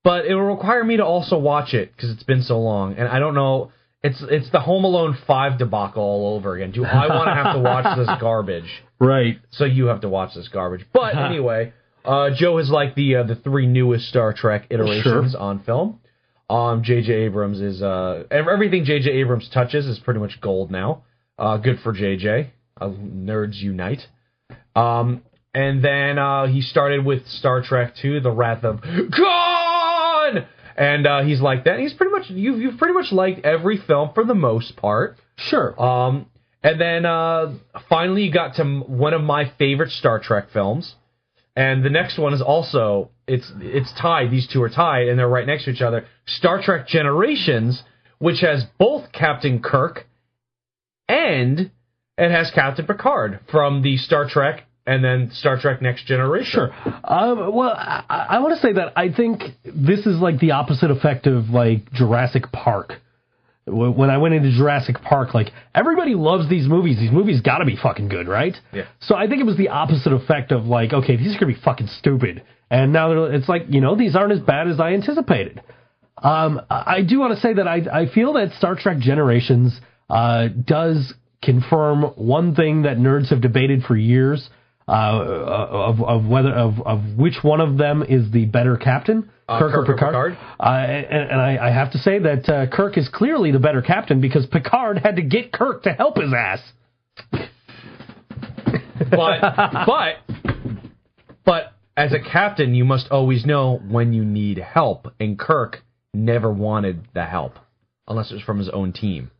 but it will require me to also watch it because it's been so long, and I don't know. It's the Home Alone 5 debacle all over again. Do I want to have to watch this garbage? Right. So you have to watch this garbage. But anyway, Joe has liked the 3 newest Star Trek iterations on film. J.J. Abrams is everything J.J. Abrams touches is pretty much gold now. Good for J.J. Nerds unite. And then he started with Star Trek II, The Wrath of Khan. And he's like that. He's pretty much you've pretty much liked every film for the most part. Sure. And then finally you got to one of my favorite Star Trek films. And the next one is also it's tied. These two are tied, and they're right next to each other. Star Trek Generations, which has both Captain Kirk and it has Captain Picard from the Star Trek and then Star Trek Next Generation. Sure. Well, I want to say that I think this is like the opposite effect of like Jurassic Park. When I went into Jurassic Park, like, everybody loves these movies. These movies got to be fucking good, right? Yeah. So I think it was the opposite effect of, like, okay, these are going to be fucking stupid. And now it's like, you know, these aren't as bad as I anticipated. I do want to say that I feel that Star Trek Generations does confirm one thing that nerds have debated for years, of which one of them is the better captain. Kirk or Picard. And I have to say that Kirk is clearly the better captain because Picard had to get Kirk to help his ass. But as a captain, you must always know when you need help, and Kirk never wanted the help unless it was from his own team.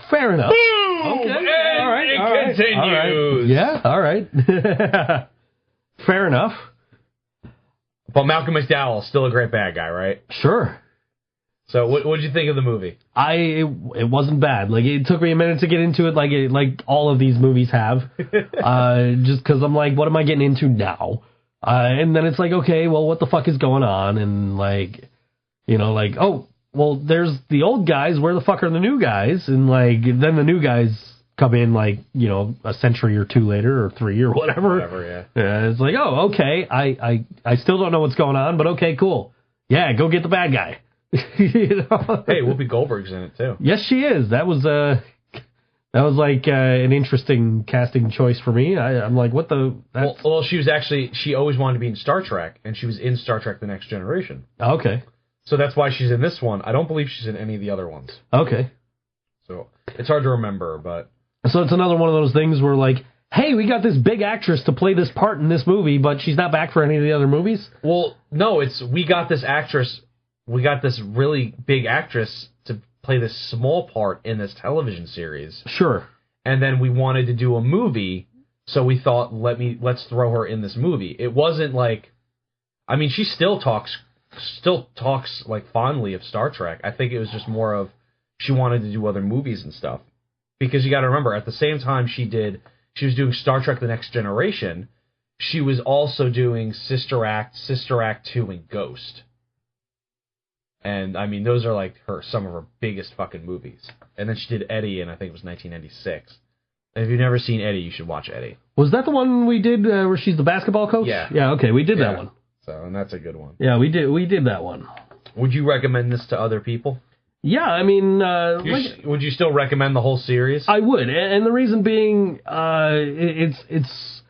Fair enough. Boom! Okay. And all right. it continues. All right. Yeah. All right. Fair enough. But Malcolm McDowell, still a great bad guy, right? Sure. So what did you think of the movie? It wasn't bad. Like, it took me a minute to get into it, like all of these movies have. Just because I'm like, what am I getting into now? And then it's like, okay, well, what the fuck is going on? And like, you know, like, oh, well, there's the old guys. Where the fuck are the new guys? And like, then the new guys come in like, you know, a century or two later or 3 or whatever. Whatever, yeah. It's like, oh, okay, I still don't know what's going on, but okay, cool. Yeah, go get the bad guy. You know? Hey, Whoopi Goldberg's in it too. Yes, she is. That was like an interesting casting choice for me. I'm like, what the? Well, she always wanted to be in Star Trek, and she was in Star Trek: The Next Generation. Okay. So that's why she's in this one. I don't believe she's in any of the other ones. Okay. So it's hard to remember, but. So it's another one of those things where like, hey, we got this big actress to play this part in this movie, but she's not back for any of the other movies? Well, no, we got this really big actress to play this small part in this television series. Sure. And then we wanted to do a movie, so we thought, let's throw her in this movie. It wasn't like, I mean, she still talks like fondly of Star Trek. I think it was just more of she wanted to do other movies and stuff. Because you got to remember, at the same time she was doing Star Trek: The Next Generation, she was also doing Sister Act 2, and Ghost. And, I mean, those are, like, some of her biggest fucking movies. And then she did Eddie in, I think it was 1996. And if you've never seen Eddie, you should watch Eddie. Was that the one we did where she's the basketball coach? Yeah. Yeah, okay, we did that one. So, and that's a good one. Yeah, we did that one. Would you recommend this to other people? Yeah, I mean... would you still recommend the whole series? I would, and the reason being, it's...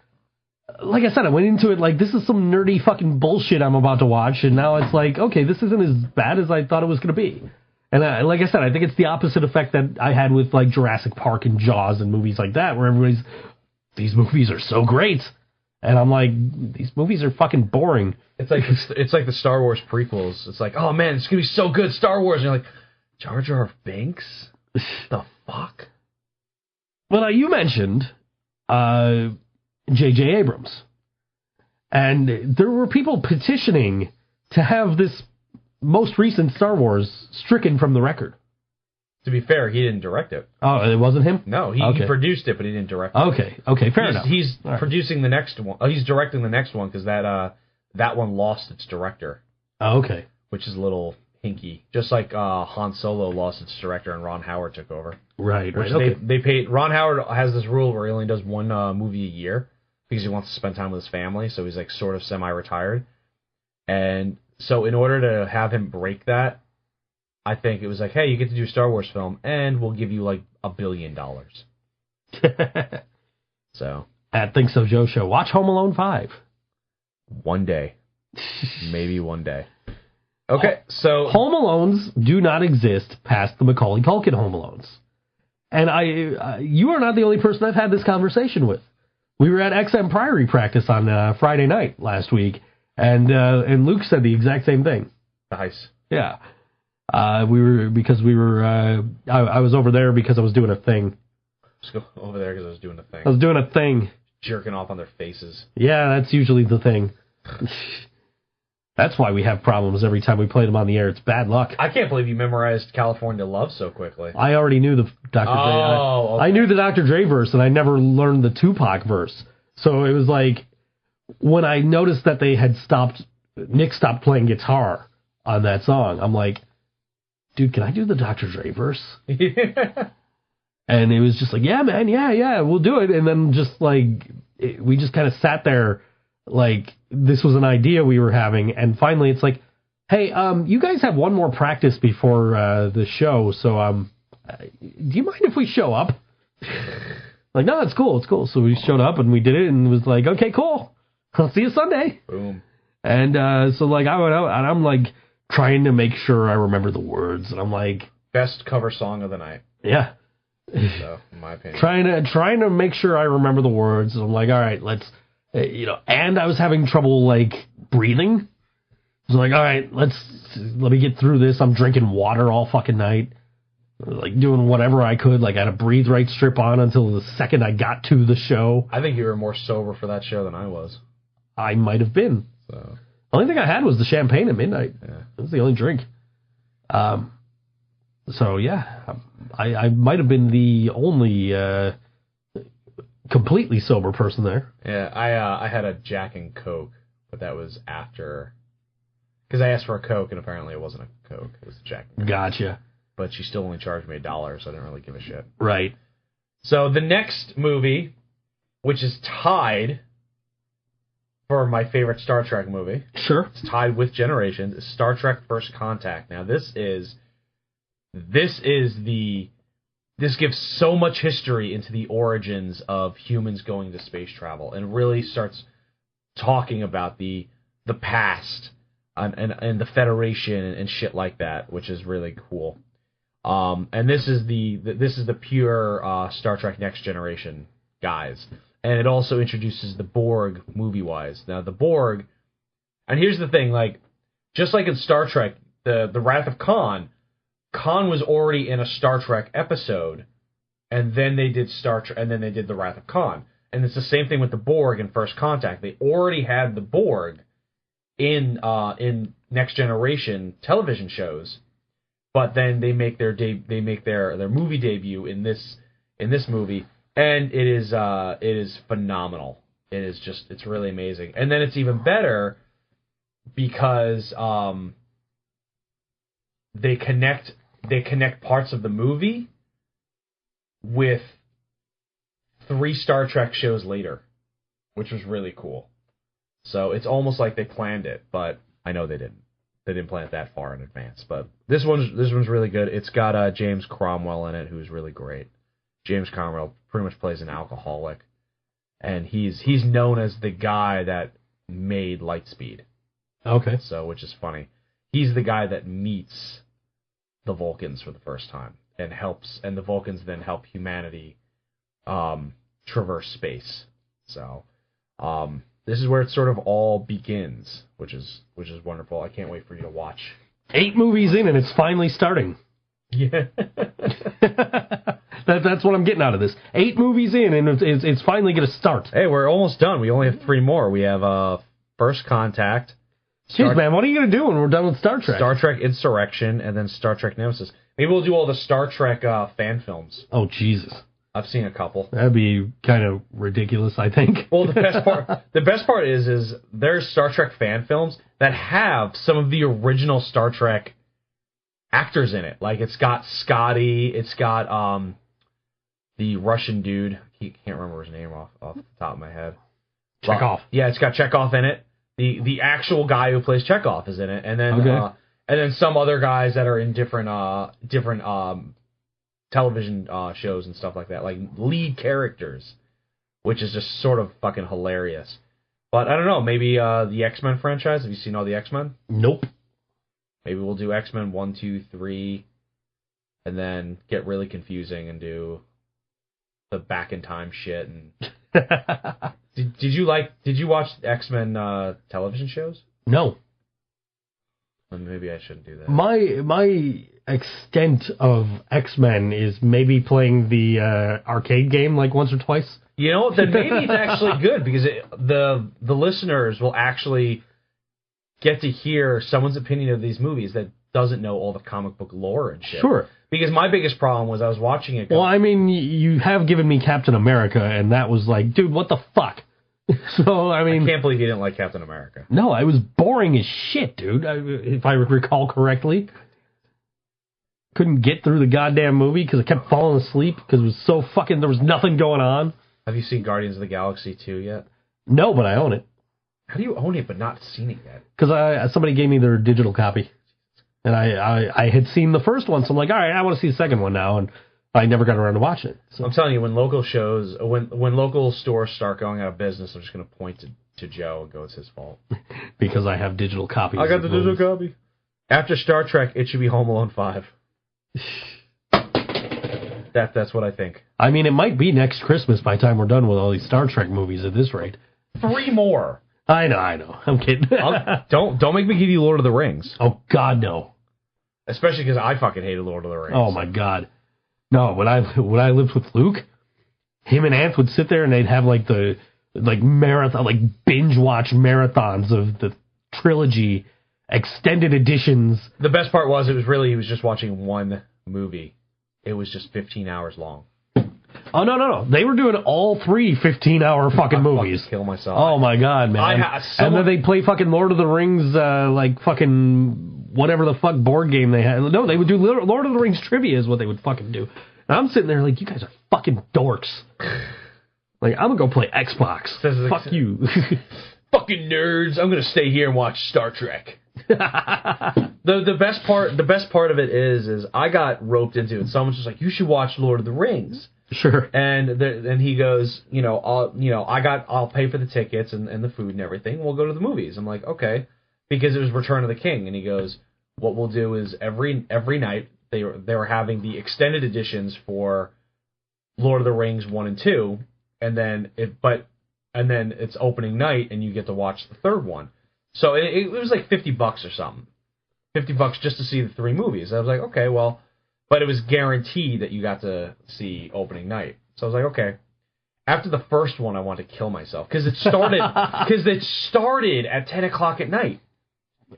Like I said, I went into it like, this is some nerdy fucking bullshit I'm about to watch, and now it's like, okay, this isn't as bad as I thought it was going to be. And like I said, I think it's the opposite effect that I had with like Jurassic Park and Jaws and movies like that, where these movies are so great. And I'm like, these movies are fucking boring. It's like the Star Wars prequels. It's like, oh man, it's going to be so good, Star Wars. And you're like, Jar Jar Binks? The fuck? Well, you mentioned... J.J. Abrams. And there were people petitioning to have this most recent Star Wars stricken from the record. To be fair, he didn't direct it. Oh, it wasn't him? No, he produced it, but he didn't direct it. Okay, fair enough. He's producing the next one. He's directing the next one because that one lost its director. Oh, okay. Which is a little hinky. Just like Han Solo lost its director and Ron Howard took over. Right. They paid. Ron Howard has this rule where he only does one movie a year because he wants to spend time with his family, so he's like sort of semi-retired. And so in order to have him break that, I think it was like, hey, you get to do a Star Wars film, and we'll give you like $1 billion. So at ThinkSoJoe Show, watch Home Alone 5. One day. Maybe one day. Okay, so... Home Alones do not exist past the Macaulay Culkin Home Alones. And you are not the only person I've had this conversation with. We were at XM Priory practice on Friday night last week, and Luke said the exact same thing. Nice. Yeah. I was over there because I was doing a thing. Just go over there because I was doing a thing. I was doing a thing. Jerking off on their faces. Yeah, that's usually the thing. That's why we have problems every time we play them on the air. It's bad luck. I can't believe you memorized California Love so quickly. I already knew the Dr. Dre. Okay. I knew the Dr. Dre verse, and I never learned the Tupac verse. So it was like, when I noticed that they had Nick stopped playing guitar on that song, I'm like, dude, can I do the Dr. Dre verse? Yeah. And it was just like, yeah, man, yeah, we'll do it. And then just like, we just kind of sat there like this was an idea we were having. And finally it's like, hey, you guys have one more practice before the show. So do you mind if we show up? Like, no, it's cool. So we showed up and we did it and it was like, okay, cool. I'll see you Sunday. Boom. And so like I went out and I'm like trying to make sure I remember the words. And I'm like, best cover song of the night. Yeah. So, in my opinion. Trying to make sure I remember the words. I'm like, all right, let's, and I was having trouble, like, breathing. I was like, all right, let me get through this. I'm drinking water all fucking night. Like, doing whatever I could. Like, I had a breathe right strip on until the second I got to the show. I think you were more sober for that show than I was. I might have been. So. The only thing I had was the champagne at midnight. Yeah. That was the only drink. So, yeah, I might have been the only completely sober person there. Yeah, I had a Jack and Coke, but that was after... Because I asked for a Coke, and apparently it wasn't a Coke. It was a Jack and Coke. Gotcha. But she still only charged me $1, so I didn't really give a shit. Right. So the next movie, which is tied for my favorite Star Trek movie. Sure. It's tied with Generations. Is Star Trek First Contact. Now this gives so much history into the origins of humans going to space travel, and really starts talking about the past and the Federation and shit like that, which is really cool. And this is the pure Star Trek Next Generation guys. And it also introduces the Borg movie-wise. Now, the Borg... And here's the thing, like, just like in Star Trek, the Wrath of Khan was already in a Star Trek episode, and then they did the Wrath of Khan. And it's the same thing with the Borg in First Contact. They already had the Borg in Next Generation television shows, but then they make their movie debut in this movie. And it is phenomenal. It's really amazing. And then it's even better because they connect parts of the movie with 3 Star Trek shows later, which was really cool. So it's almost like they planned it, but I know they didn't. They didn't plan it that far in advance. But this one's really good. It's got James Cromwell in it, who's really great. James Cromwell pretty much plays an alcoholic, and he's known as the guy that made Lightspeed. Okay. So, which is funny. He's the guy that meets the Vulcans for the first time and the Vulcans then help humanity traverse space. So, this is where it sort of all begins, which is wonderful. I can't wait for you to watch. 8 movies in, and it's finally starting. Yeah. That's what I'm getting out of this. 8 movies in, and it's finally going to start. Hey, we're almost done. We only have 3 more. We have First Contact. Jeez, man, what are you going to do when we're done with Star Trek? Star Trek Insurrection, and then Star Trek Nemesis. Maybe we'll do all the Star Trek fan films. Oh, Jesus. I've seen a couple. That'd be kind of ridiculous, I think. Well, the best part is there's Star Trek fan films that have some of the original Star Trek actors in it. Like, it's got Scotty, it's got the Russian dude. He can't remember his name off the top of my head. Chekhov. Yeah, it's got Chekhov in it. The actual guy who plays Chekhov is in it, and then some other guys that are in different television shows and stuff like that, like lead characters, which is just sort of fucking hilarious. But I don't know, maybe the X-Men franchise. Have you seen all the X-Men? Nope. Maybe we'll do X-Men 1, 2, 3, and then get really confusing and do the back in time shit. And did you watch X-Men television shows? No. Then maybe I shouldn't do that. My extent of X-Men is maybe playing the arcade game like once or twice. You know, then maybe it's actually good because the listeners will actually get to hear someone's opinion of these movies that doesn't know all the comic book lore and shit. Sure. Because my biggest problem was I was watching it. Well, I mean, you have given me Captain America, and that was like, dude, what the fuck? So, I mean... I can't believe you didn't like Captain America. No, I was boring as shit, dude, if I recall correctly. Couldn't get through the goddamn movie because I kept falling asleep because it was so fucking... There was nothing going on. Have you seen Guardians of the Galaxy 2 yet? No, but I own it. How do you own it but not seen it yet? Because somebody gave me their digital copy. And I had seen the first one, so I'm like, all right, I want to see the second one now, and I never got around to watching it. So. I'm telling you, when local stores start going out of business, I'm just going to point to Joe and go, it's his fault. Because I have digital copies. I got the digital copy. After Star Trek, it should be Home Alone 5. That's what I think. I mean, it might be next Christmas by the time we're done with all these Star Trek movies at this rate. 3 more. I know. I'm kidding. Don't make me give you Lord of the Rings. Oh, God, no. Especially because I fucking hated Lord of the Rings. Oh, my God. No, when I lived with Luke, him and Ant would sit there and they'd have like the marathon, like binge watch marathons of the trilogy extended editions. The best part was he was just watching one movie. It was just 15 hours long. Oh, no. They were doing all 3 15-hour fucking movies. Fucking kill myself. Oh, my God, man. And then they'd play fucking Lord of the Rings, like fucking whatever the fuck board game they had. No, they would do Lord of the Rings trivia is what they would fucking do. I'm sitting there like, you guys are fucking dorks. Like, I'm gonna go play Xbox. Fuck you. Fucking nerds. I'm gonna stay here and watch Star Trek. The best part of it is I got roped into it. Someone's just like, you should watch Lord of the Rings. Sure. And he goes, I'll pay for the tickets and the food and everything. We'll go to the movies. I'm like, okay, because it was Return of the King. And he goes, what we'll do is every night they were having the extended editions for Lord of the Rings 1 and 2, and then it's opening night and you get to watch the third one. So it was like $50 or something. $50 just to see the 3 movies. I was like, okay, well, but it was guaranteed that you got to see opening night. So I was like, okay. After the first one, I wanted to kill myself because it started at 10 o'clock at night,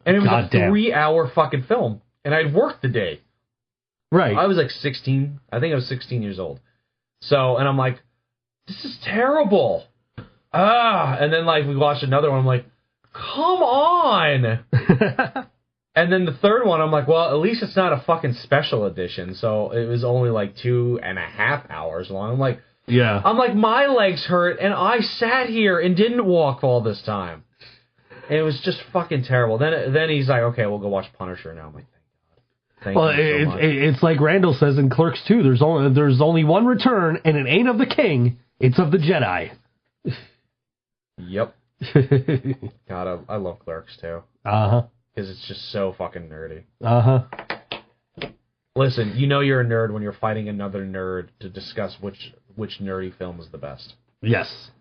and it was a 3-hour fucking film, and I'd worked the day. Right. I was like 16. I think I was 16 years old. So, and I'm like, this is terrible. And then like we watched another one. I'm like, come on. And then the third one, I'm like, well, at least it's not a fucking special edition. So it was only like 2.5 hours long. I'm like, yeah. I'm like, my legs hurt, and I sat here and didn't walk all this time. And it was just fucking terrible. Then he's like, okay, we'll go watch Punisher now. I'm like, thank you so much. It's like Randall says in Clerks 2, there's only one return, and it ain't of the king, it's of the Jedi. Yep. God, I love Clerks too. Uh-huh. Because it's just so fucking nerdy. Uh-huh. Listen, you know you're a nerd when you're fighting another nerd to discuss which nerdy film is the best. Yes.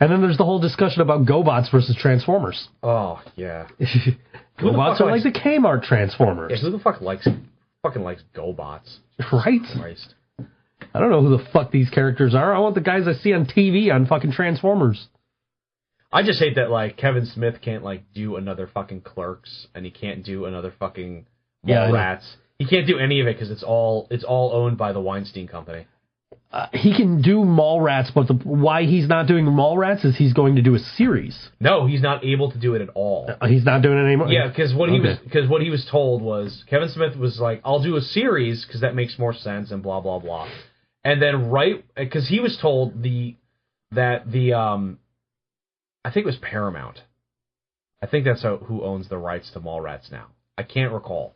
And then there's the whole discussion about GoBots versus Transformers. Oh, yeah. GoBots are like the Kmart Transformers. Yeah, who the fuck likes GoBots? Right? Christ. I don't know who the fuck these characters are. I want the guys I see on TV on fucking Transformers. I just hate that, like, Kevin Smith can't, like, do another fucking Clerks, and he can't do another fucking Mallrats. He can't do any of it because it's all owned by the Weinstein Company. He can do Mallrats, but why he's not doing Mallrats is he's going to do a series. No, he's not able to do it at all. He's not doing it anymore? Yeah, because what he was told was, Kevin Smith was like, I'll do a series because that makes more sense and blah, blah, blah. And then because he was told I think it was Paramount. I think that's who owns the rights to Mallrats now. I can't recall.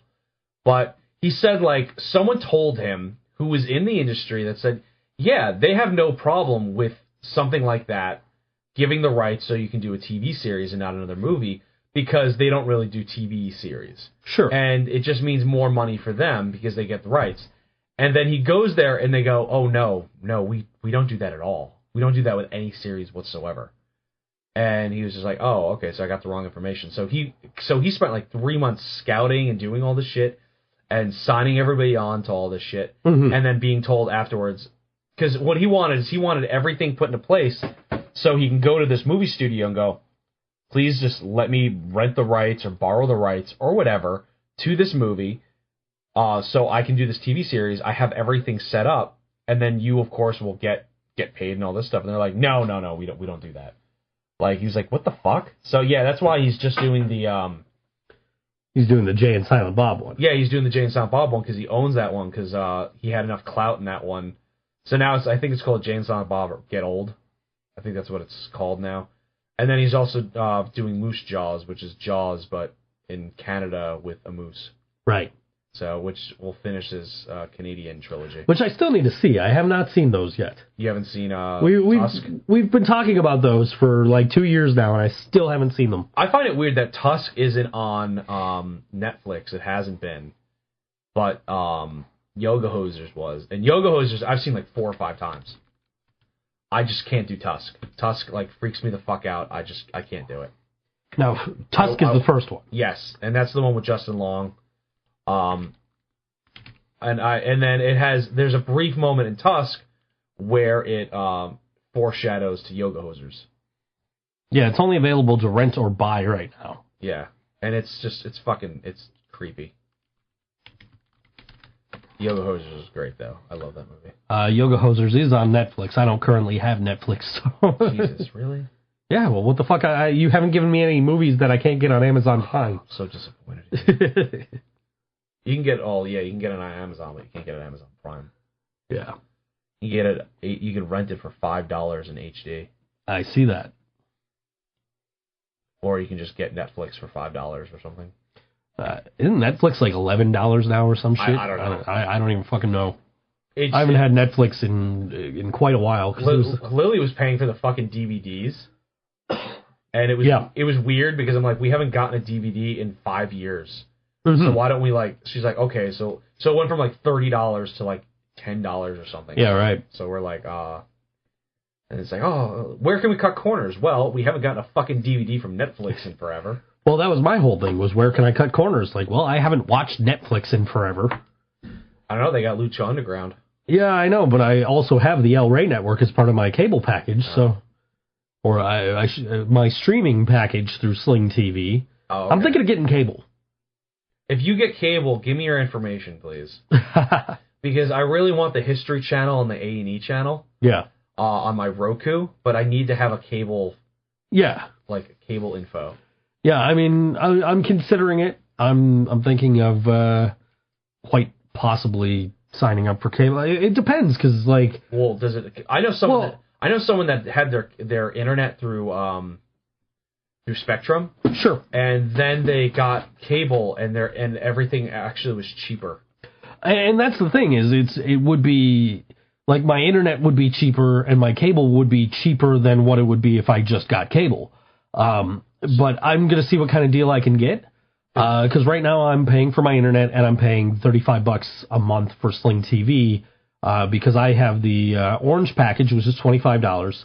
But he said, like, someone told him who was in the industry that said, yeah, they have no problem with something like that, giving the rights so you can do a TV series and not another movie, because they don't really do TV series. Sure. And it just means more money for them because they get the rights. And then he goes there and they go, oh, no, we don't do that at all. We don't do that with any series whatsoever. And he was just like, oh, okay, so I got the wrong information. So he spent like 3 months scouting and doing all this shit and signing everybody on to all this shit, and then being told afterwards, because what he wanted is he wanted everything put into place so he can go to this movie studio and go, please just let me rent the rights or borrow the rights or whatever to this movie, so I can do this TV series. I have everything set up, and then you, of course, will get paid and all this stuff. And they're like, no, we don't do that. Like, he was like, what the fuck? So, yeah, that's why he's just doing the... He's doing the Jay and Silent Bob one. Yeah, he's doing the Jay and Silent Bob one because he owns that one because he had enough clout in that one. So now I think it's called Jay and Silent Bob or Get Old. I think that's what it's called now. And then he's also doing Moose Jaws, which is Jaws, but in Canada with a moose. Right. So, which will finish his Canadian trilogy. Which I still need to see. I have not seen those yet. You haven't seen Tusk? We've been talking about those for like 2 years now, and I still haven't seen them. I find it weird that Tusk isn't on Netflix. It hasn't been. But Yoga Hosers was. And Yoga Hosers, I've seen like 4 or 5 times. I just can't do Tusk. Tusk, like, freaks me the fuck out. I can't do it. No, Tusk is the first one. Yes, and that's the one with Justin Long. And then there's a brief moment in Tusk where it foreshadows to Yoga Hosers. Yeah, it's only available to rent or buy right now. Yeah, and it's creepy. Yoga Hosers is great though. I love that movie. Yoga Hosers is on Netflix. I don't currently have Netflix. So. Jesus, really? Yeah, well, what the fuck? You haven't given me any movies that I can't get on Amazon Prime. I'm so disappointed. You can get it on Amazon, but you can't get it on Amazon Prime. Yeah. You get it. You can rent it for $5 in HD, I see that. or you can just get Netflix for $5 or something. Isn't Netflix like $11 now or some shit? I don't know. I don't even fucking know. I haven't had Netflix in quite a while. Lily was paying for the fucking DVDs, and it was weird because I'm like, we haven't gotten a DVD in 5 years, so why don't we like? She's like, okay, so it went from like $30 to like $10 or something. Yeah, right. So we're like, and it's like, oh, where can we cut corners? Well, we haven't gotten a fucking DVD from Netflix in forever. Well, that was my whole thing, was where can I cut corners? Like, well, I haven't watched Netflix in forever. I don't know, they got Lucha Underground. Yeah, I know, but I also have the El Rey network as part of my cable package, or my streaming package through Sling TV. Oh, okay. I'm thinking of getting cable. If you get cable, give me your information, please. Because I really want the History Channel and the A&E channel. Yeah. On my Roku, but I need to have a cable. Yeah. Like cable info. Yeah, I mean, I'm considering it. I'm thinking of quite possibly signing up for cable. It depends, because like. Well, does it? I know someone that had their internet through Spectrum. Sure. And then they got cable, and everything actually was cheaper. And that's the thing, is it would be like my internet would be cheaper and my cable would be cheaper than what it would be if I just got cable. But I'm going to see what kind of deal I can get. Because right now I'm paying for my internet and I'm paying $35 a month for Sling TV, because I have the orange package, which is $25.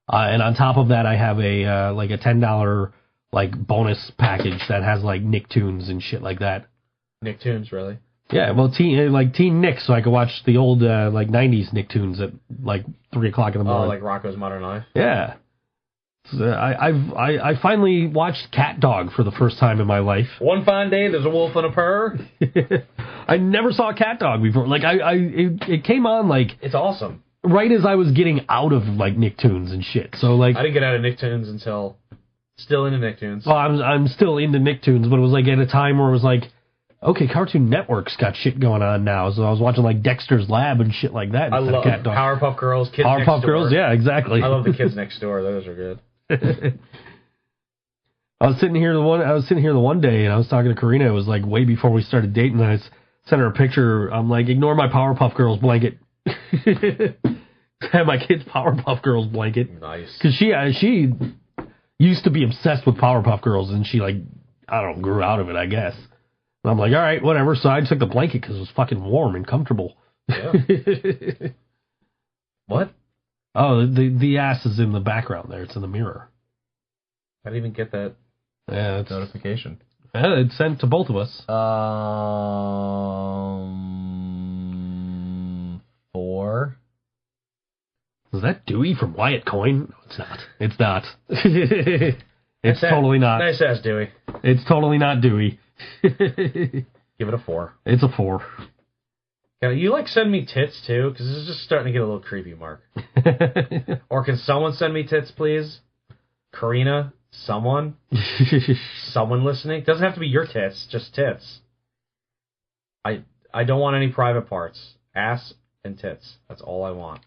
And on top of that, I have a like a $10 like bonus package that has like Nicktoons and shit like that. Nicktoons, really? Yeah, well, Teen Nick, so I could watch the old like 90s Nicktoons at like 3 o'clock in the morning. Oh, like Rocko's Modern Life? Yeah. I finally watched Cat Dog for the first time in my life. One fine day, there's a wolf and a purr. I never saw Cat Dog before. Like it came on like. It's awesome. Right as I was getting out of like Nicktoons and shit. So like. I didn't get out of Nicktoons until still into Nicktoons. Well, I'm still into Nicktoons, but it was like at a time where it was like, okay, Cartoon Network's got shit going on now. So I was watching like Dexter's Lab and shit like that. I love Cat Dog. Powerpuff Girls, Kids Next Door. Powerpuff Girls, yeah, exactly. I love the Kids Next Door. Those are good. I was sitting here the one day and I was talking to Karina. It was like way before we started dating. And I sent her a picture. I'm like, ignore my Powerpuff Girls blanket. Have my kid's Powerpuff Girls blanket. Nice. Because she used to be obsessed with Powerpuff Girls and she like, I don't know, grew out of it, I guess. And I'm like, all right, whatever. So I took the blanket because it was fucking warm and comfortable. Yeah. What? Oh, the ass is in the background there. It's in the mirror. I didn't even get that notification. Yeah, it's sent to both of us. 4. Is that Dewey from Wyatt Coyne? No, it's not. It's not. It's totally not. Nice ass, Dewey. It's totally not Dewey. Give it a 4. It's a 4. Can you like send me tits too? Because this is just starting to get a little creepy, Mark. Or can someone send me tits, please? Karina, someone listening. Doesn't have to be your tits, just tits. I don't want any private parts. Ass and tits. That's all I want.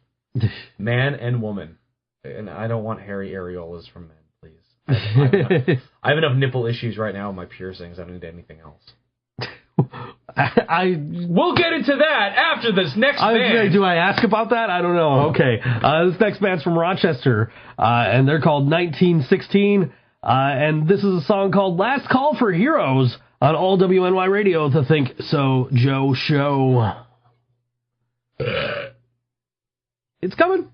Man and woman. And I don't want hairy areolas from men, please. I have enough nipple issues right now with my piercings. I don't need anything else. We'll get into that after this next band. Do I ask about that? I don't know. Okay. This next band's from Rochester, and they're called 1916, and this is a song called Last Call for Heroes on all WNY Radio, the ThinkSoJoe Show. It's coming.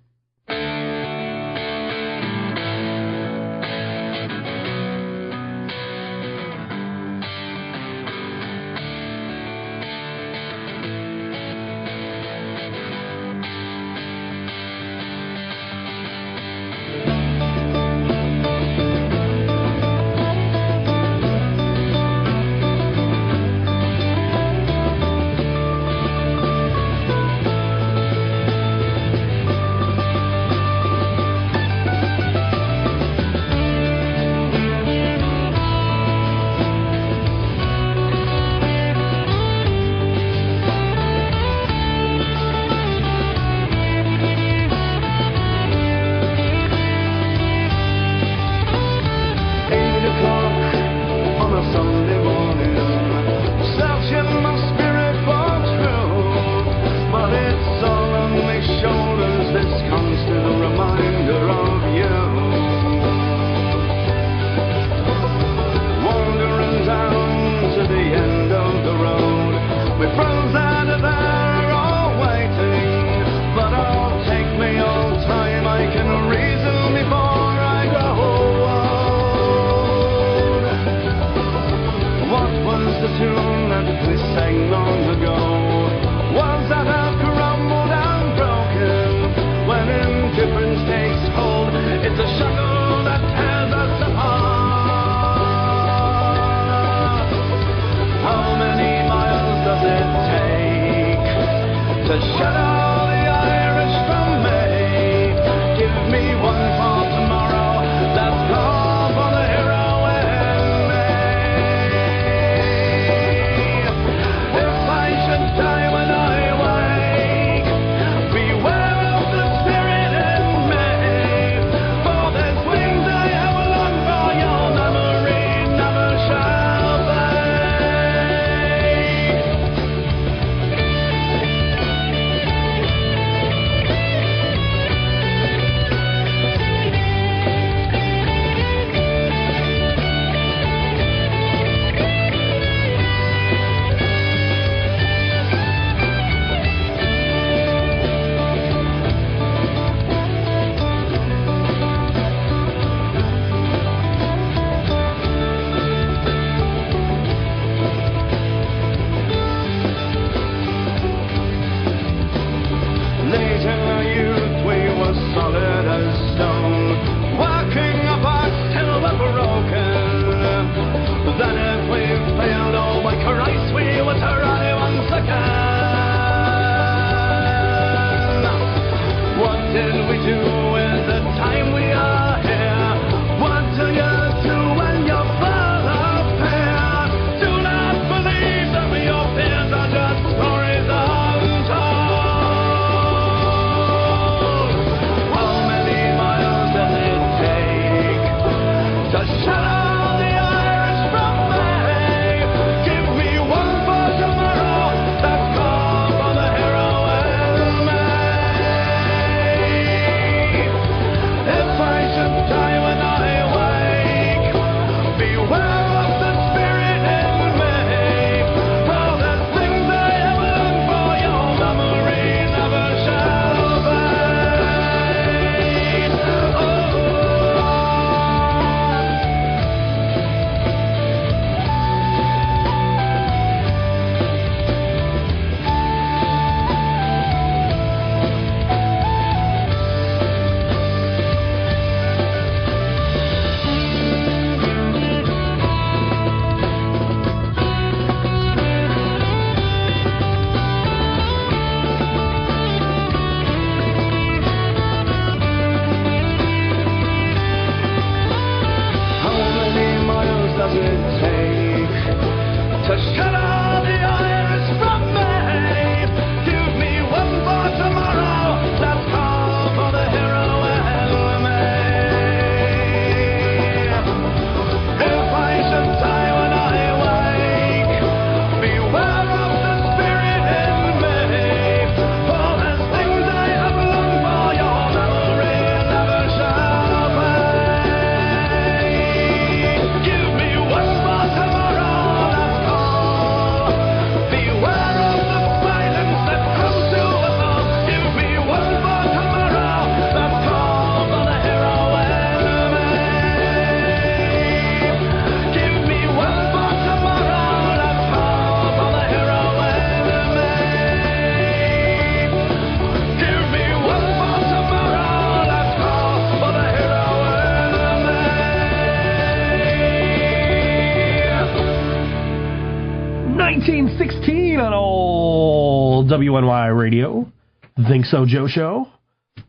On old WNY Radio, ThinkSoJoe Show.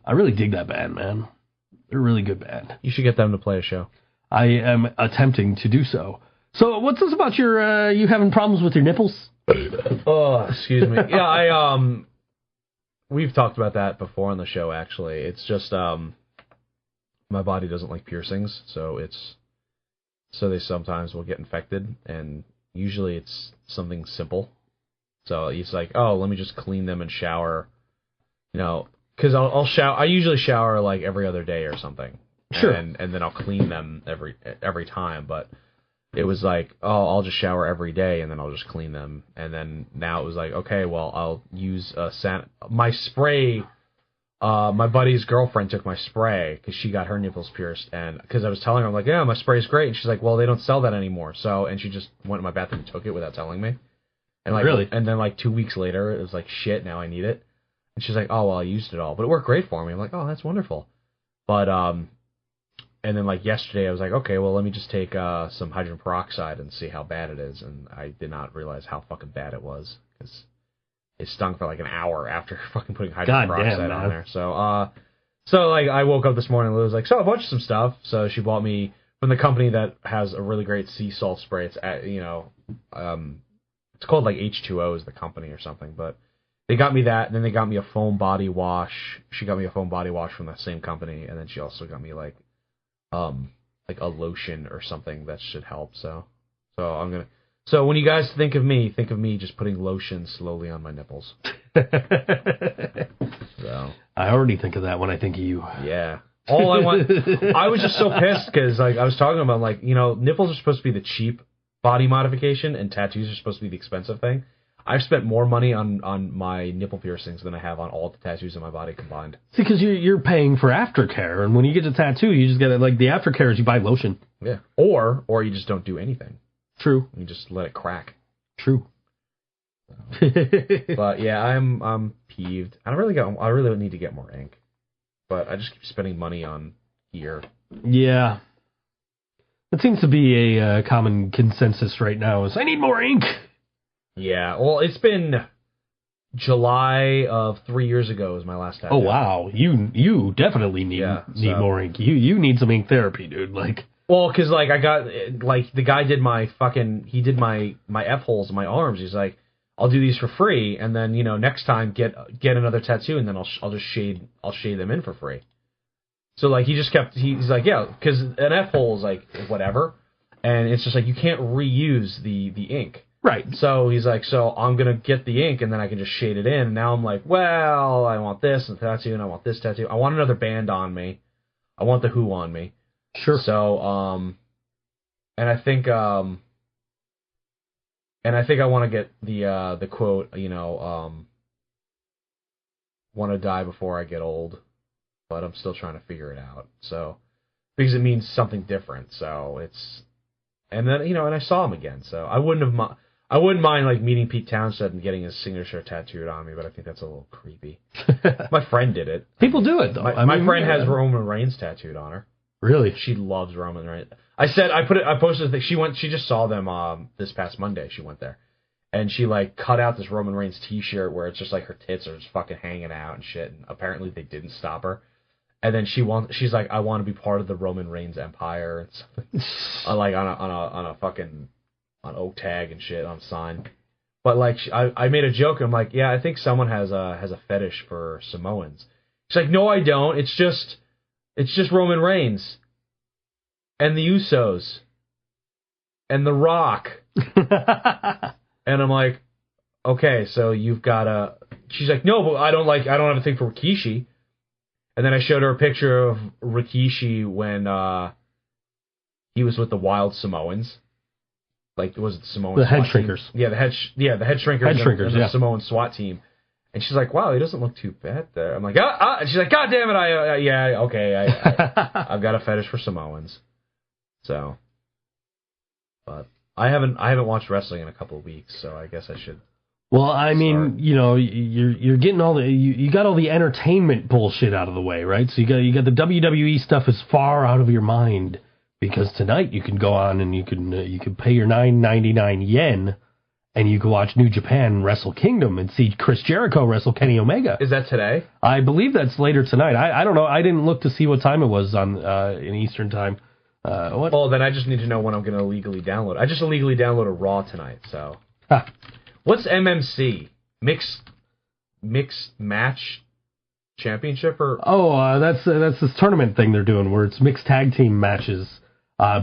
I really dig that band, man. They're a really good band. You should get them to play a show. I am attempting to do so. So, what's this about your you having problems with your nipples? Oh, excuse me. Yeah, we've talked about that before on the show. Actually, it's just my body doesn't like piercings, so they sometimes will get infected, and usually it's something simple. So it's like, oh, let me just clean them and shower, because I'll shower. I usually shower like every other day or something. Sure. And then I'll clean them every time. But it was like, oh, I'll just shower every day and then I'll just clean them. And then now it was like, okay, well, I'll use my spray. My buddy's girlfriend took my spray because she got her nipples pierced, and because I was telling her, I'm like, yeah, my spray's great, and she's like, well, they don't sell that anymore. And she just went in my bathroom and took it without telling me. And really? And then 2 weeks later, it was like, shit, now I need it. And she's like, oh, well, I used it all. But it worked great for me. I'm like, oh, that's wonderful. But, and then yesterday, I was like, okay, well, let me just take some hydrogen peroxide and see how bad it is. And I did not realize how fucking bad it was, because it stung for an hour after fucking putting hydrogen peroxide on there. So, I woke up this morning and was like, so I bought you some stuff. So she bought me from the company that has a really great sea salt spray. It's, it's called H2O is the company or something, but they got me that, and then they got me a foam body wash. She got me a foam body wash from that same company, and then she also got me a lotion or something that should help. So when you guys think of me just putting lotion slowly on my nipples. So I already think of that when I think of you. Yeah. All I want, I was just so pissed because I was talking about nipples are supposed to be the cheap body modification, and tattoos are supposed to be the expensive thing. I've spent more money on my nipple piercings than I have on all the tattoos on my body combined. See, because you're paying for aftercare, and when you get a tattoo, you just get the aftercare is you buy lotion. Yeah. Or you just don't do anything. True. You just let it crack. True. But yeah, I'm peeved. I really need to get more ink, but I just keep spending money on gear. Yeah. That seems to be a common consensus right now is I need more ink. Yeah, well, it's been July of 3 years ago was my last tattoo. Oh, wow. You definitely need more ink. You need some ink therapy, dude. Well, because, I got, the guy did my F-holes in my arms. He's like, I'll do these for free, and then, next time get another tattoo, and then I'll shade them in for free. So, he's like, yeah, because an F-hole is, whatever, and it's just, you can't reuse the ink. Right. So he's like, so I'm going to get the ink, and then I can just shade it in, and now I'm like, well, I want this tattoo, and I want this tattoo. I want another band on me. I want the Who on me. Sure. So, and I think I want to get the quote, want to die before I get old, but I'm still trying to figure it out. So, because it means something different. So and then, and I saw him again. So I wouldn't mind meeting Pete Townshend and getting his signature tattooed on me, but I think that's a little creepy. My friend did it. People do it though. My friend has Roman Reigns tattooed on her. Really? She loves Roman Reigns. I posted the thing. She just saw them this past Monday. She went there. And she cut out this Roman Reigns t-shirt where it's just her tits are just fucking hanging out and shit, and apparently they didn't stop her. And then she's like, I want to be part of the Roman Reigns empire and something. On a fucking oak tag and shit on sign. But like I made a joke. I'm like, yeah, I think someone has a fetish for Samoans. She's like, no, I don't. It's just Roman Reigns and the Usos and The Rock. And I'm like, okay, so you've got a. She's like, no, but I don't have a thing for Rikishi. And then I showed her a picture of Rikishi when he was with the Wild Samoans. Like, was it the Samoan The SWAT head shrinkers. Team? Yeah, the head shrinkers. Head shrinkers, and yeah. the Samoan SWAT team. And she's like, wow, he doesn't look too bad there. I'm like, and she's like, God damn it, yeah, okay, I've got a fetish for Samoans. So, but I haven't watched wrestling in a couple of weeks, so I guess I should. Well, I mean, you know, you're getting all the you got all the entertainment bullshit out of the way, right? So you got the WWE stuff is far out of your mind because tonight you can go on and you can pay your $9.99 yen and you can watch New Japan Wrestle Kingdom and see Chris Jericho wrestle Kenny Omega. Is that today? I believe that's later tonight. I don't know. I didn't look to see what time it was on in Eastern time. What? Well, then I just need to know when I'm going to illegally download. I just illegally downloaded Raw tonight, so. Ah. What's MMC? Mixed Match Championship or? Oh, that's this tournament thing they're doing where it's mixed tag team matches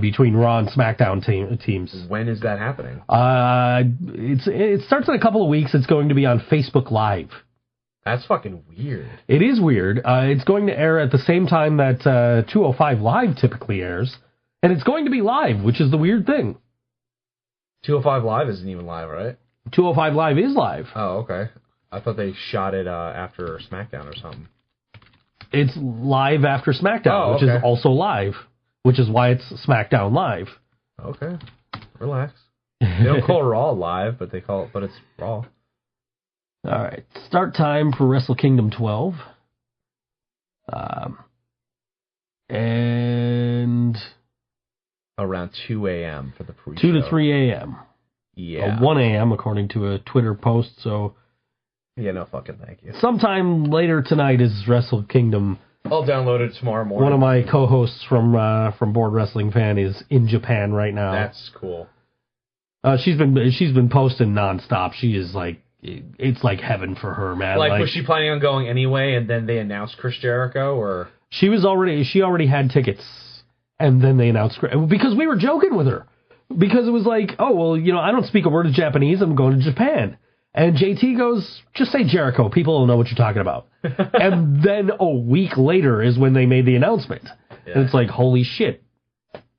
between Raw and SmackDown teams. When is that happening? It starts in a couple of weeks. It's going to be on Facebook Live. That's fucking weird. It is weird. It's going to air at the same time that 205 Live typically airs, and it's going to be live, which is the weird thing. 205 Live isn't even live, right? 205 Live is live. Oh, okay. I thought they shot it after SmackDown or something. It's live after SmackDown, which is also live, which is why it's SmackDown Live. Okay. Relax. They don't call it Raw Live, but it's Raw. All right. Start time for Wrestle Kingdom 12. And around 2 a.m. for the pre-show. 2 to 3 a.m. Yeah. 1 a.m. according to a Twitter post. So yeah, no fucking thank you. Sometime later tonight is Wrestle Kingdom. I'll download it tomorrow morning. One of my co-hosts from Board Wrestling Fan is in Japan right now. That's cool. She's been posting nonstop. She is like, it's like heaven for her, man. Like was she planning on going anyway, and then they announced Chris Jericho, or she already had tickets, and then they announced because we were joking with her. Because it was like, oh, well, you know, I don't speak a word of Japanese. I'm going to Japan. And JT goes, just say Jericho. People will know what you're talking about. And then a week later is when they made the announcement. Yeah. And it's like, holy shit.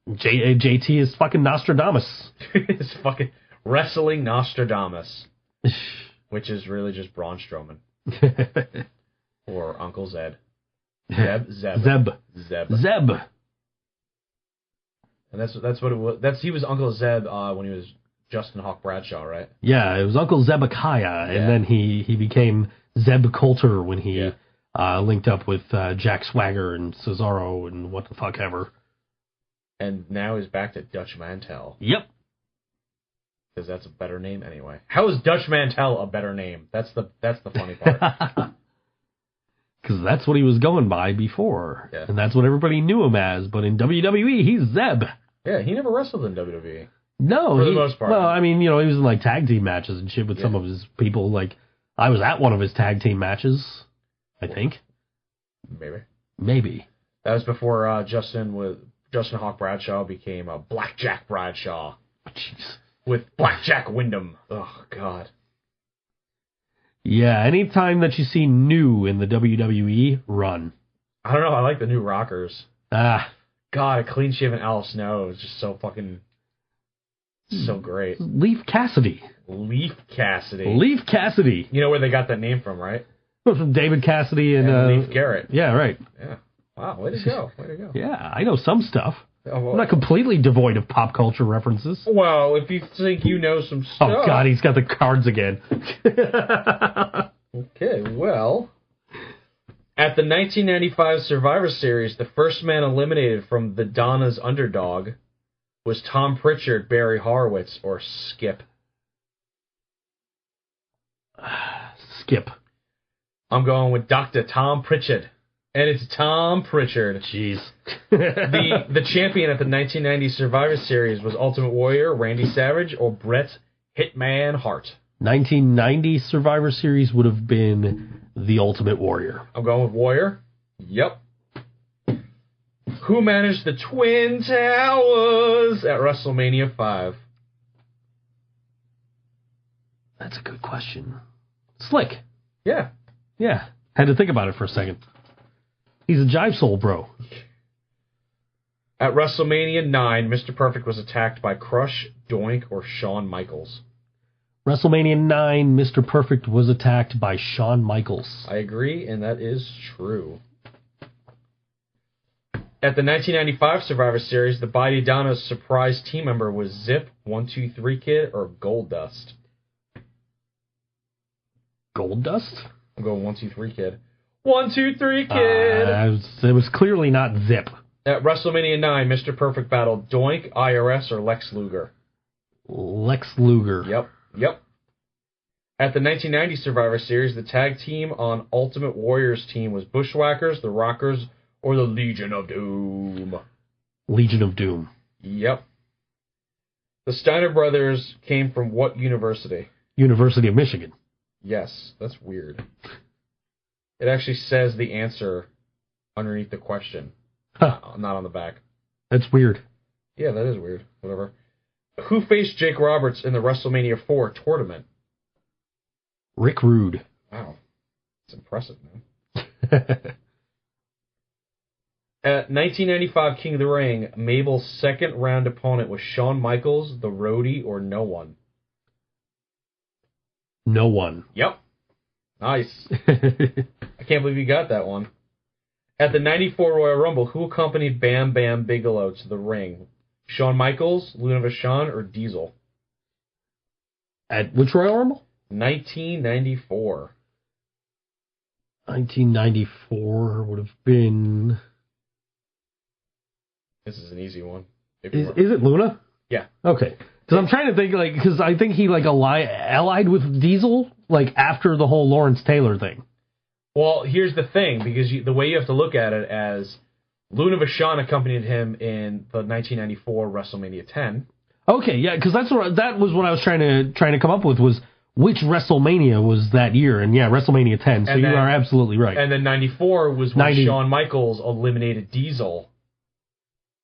JT is fucking Nostradamus. It's fucking wrestling Nostradamus. Which is really just Braun Strowman. Or Uncle Zed. Zeb. And that's what it was. He was Uncle Zeb when he was Justin Hawk Bradshaw, right? Yeah, it was Uncle Zebekiah, and then he became Zeb Coulter when he linked up with Jack Swagger and Cesaro and what the fuck ever. And now he's back to Dutch Mantel. Yep. Because that's a better name anyway. How is Dutch Mantel a better name? That's the funny part. Because that's what he was going by before. Yeah. And that's what everybody knew him as. But in WWE, he's Zeb. Yeah, he never wrestled in WWE. No. For the most part. Well, I mean, you know, he was in like tag team matches and shit with some of his people. Like, I was at one of his tag team matches, I think. Maybe. That was before Justin Hawk Bradshaw became a Blackjack Bradshaw. Jeez. With Blackjack Wyndham. Oh, God. Yeah, anytime that you see new in the WWE, run. I don't know, I like the new Rockers. God, a clean-shaven Al Snow is just so fucking... so great. Leaf Cassidy. You know where they got that name from, right? From David Cassidy and Leif Garrett. Yeah, right. Yeah. Wow, way to go. Yeah, I know some stuff. Oh, well, I'm not completely devoid of pop culture references. Well, if you think you know some stuff... Oh, God, he's got the cards again. Okay, well... At the 1995 Survivor Series, the first man eliminated from the Donna's Underdog was Tom Pritchard, Barry Horowitz, or Skip. Skip. I'm going with Dr. Tom Pritchard, And it's Tom Pritchard. Jeez. The champion at the 1990 Survivor Series was Ultimate Warrior, Randy Savage, or Bret Hitman Hart. 1990 Survivor Series would have been the Ultimate Warrior. I'm going with Warrior. Yep. Who managed the Twin Towers at WrestleMania 5? That's a good question. Slick. Yeah. Yeah. Had to think about it for a second. He's a jive soul bro. At WrestleMania 9, Mr. Perfect was attacked by Crush, Doink, or Shawn Michaels. WrestleMania 9, Mr. Perfect was attacked by Shawn Michaels. I agree, and that is true. At the 1995 Survivor Series, the Body-Donna's surprise team member was Zip, 1-2-3 Kid, or Goldust. Goldust? I'm going 1-2-3 Kid. 1-2-3 Kid! It was clearly not Zip. At WrestleMania 9, Mr. Perfect battled Doink, IRS, or Lex Luger. Lex Luger. Yep. At the 1990 Survivor Series, the tag team on Ultimate Warrior's team was Bushwhackers, the Rockers, or the Legion of Doom. Legion of Doom. Yep. The Steiner brothers came from what university? University of Michigan. Yes, that's weird. It actually says the answer underneath the question, not on the back. That's weird. Yeah, that is weird. Whatever. Who faced Jake Roberts in the WrestleMania 4 tournament? Rick Rude. Wow. That's impressive, man. At 1995 King of the Ring, Mabel's second round opponent was Shawn Michaels, the Roadie, or no one? No one. Yep. Nice. I can't believe you got that one. At the 94 Royal Rumble, who accompanied Bam Bam Bigelow to the ring? Shawn Michaels, Luna Vachon, or Diesel? At which Royal Rumble? 1994. 1994 would have been... This is an easy one. Is it Luna? Yeah. Okay. Because I'm trying to think, because I think he allied with Diesel after the whole Lawrence Taylor thing. Well, here's the thing, because the way you have to look at it as Luna Vachon accompanied him in the 1994 WrestleMania 10. Okay, yeah, because that was what I was trying to come up with was which WrestleMania was that year, and yeah, WrestleMania 10. So you are absolutely right. And then 94 was when Shawn Michaels eliminated Diesel.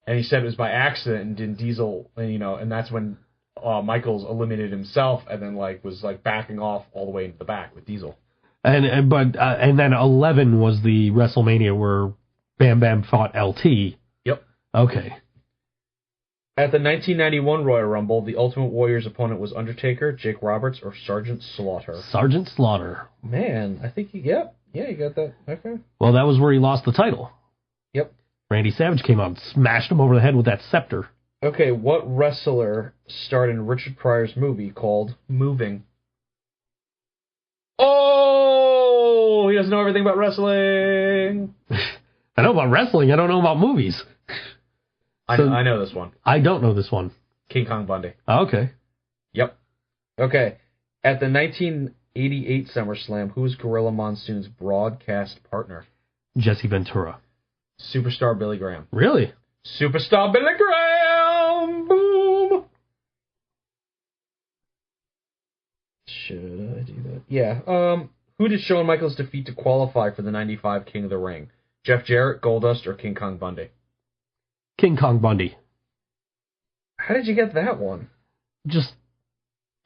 And he said it was by accident, and then Diesel, and that's when Michaels eliminated himself, and then was backing off all the way into the back with Diesel. And then 11 was the WrestleMania where Bam Bam fought LT. Yep. Okay. At the 1991 Royal Rumble, the Ultimate Warrior's opponent was Undertaker, Jake Roberts, or Sergeant Slaughter. Sergeant Slaughter. Man, I think you got that. Okay. Well, that was where he lost the title. Yep. Randy Savage came out and smashed him over the head with that scepter. Okay, what wrestler starred in Richard Pryor's movie called Moving? Oh, he doesn't know everything about wrestling. I know about wrestling. I don't know about movies. I know this one. I don't know this one. King Kong Bundy. Oh, okay. Yep. Okay. At the 1988 SummerSlam, who was Gorilla Monsoon's broadcast partner? Jesse Ventura. Superstar Billy Graham. Really? Superstar Billy Graham! Boom! Should I do that? Yeah. Who did Shawn Michaels defeat to qualify for the 95 King of the Ring? Jeff Jarrett, Goldust, or King Kong Bundy? King Kong Bundy. How did you get that one? Just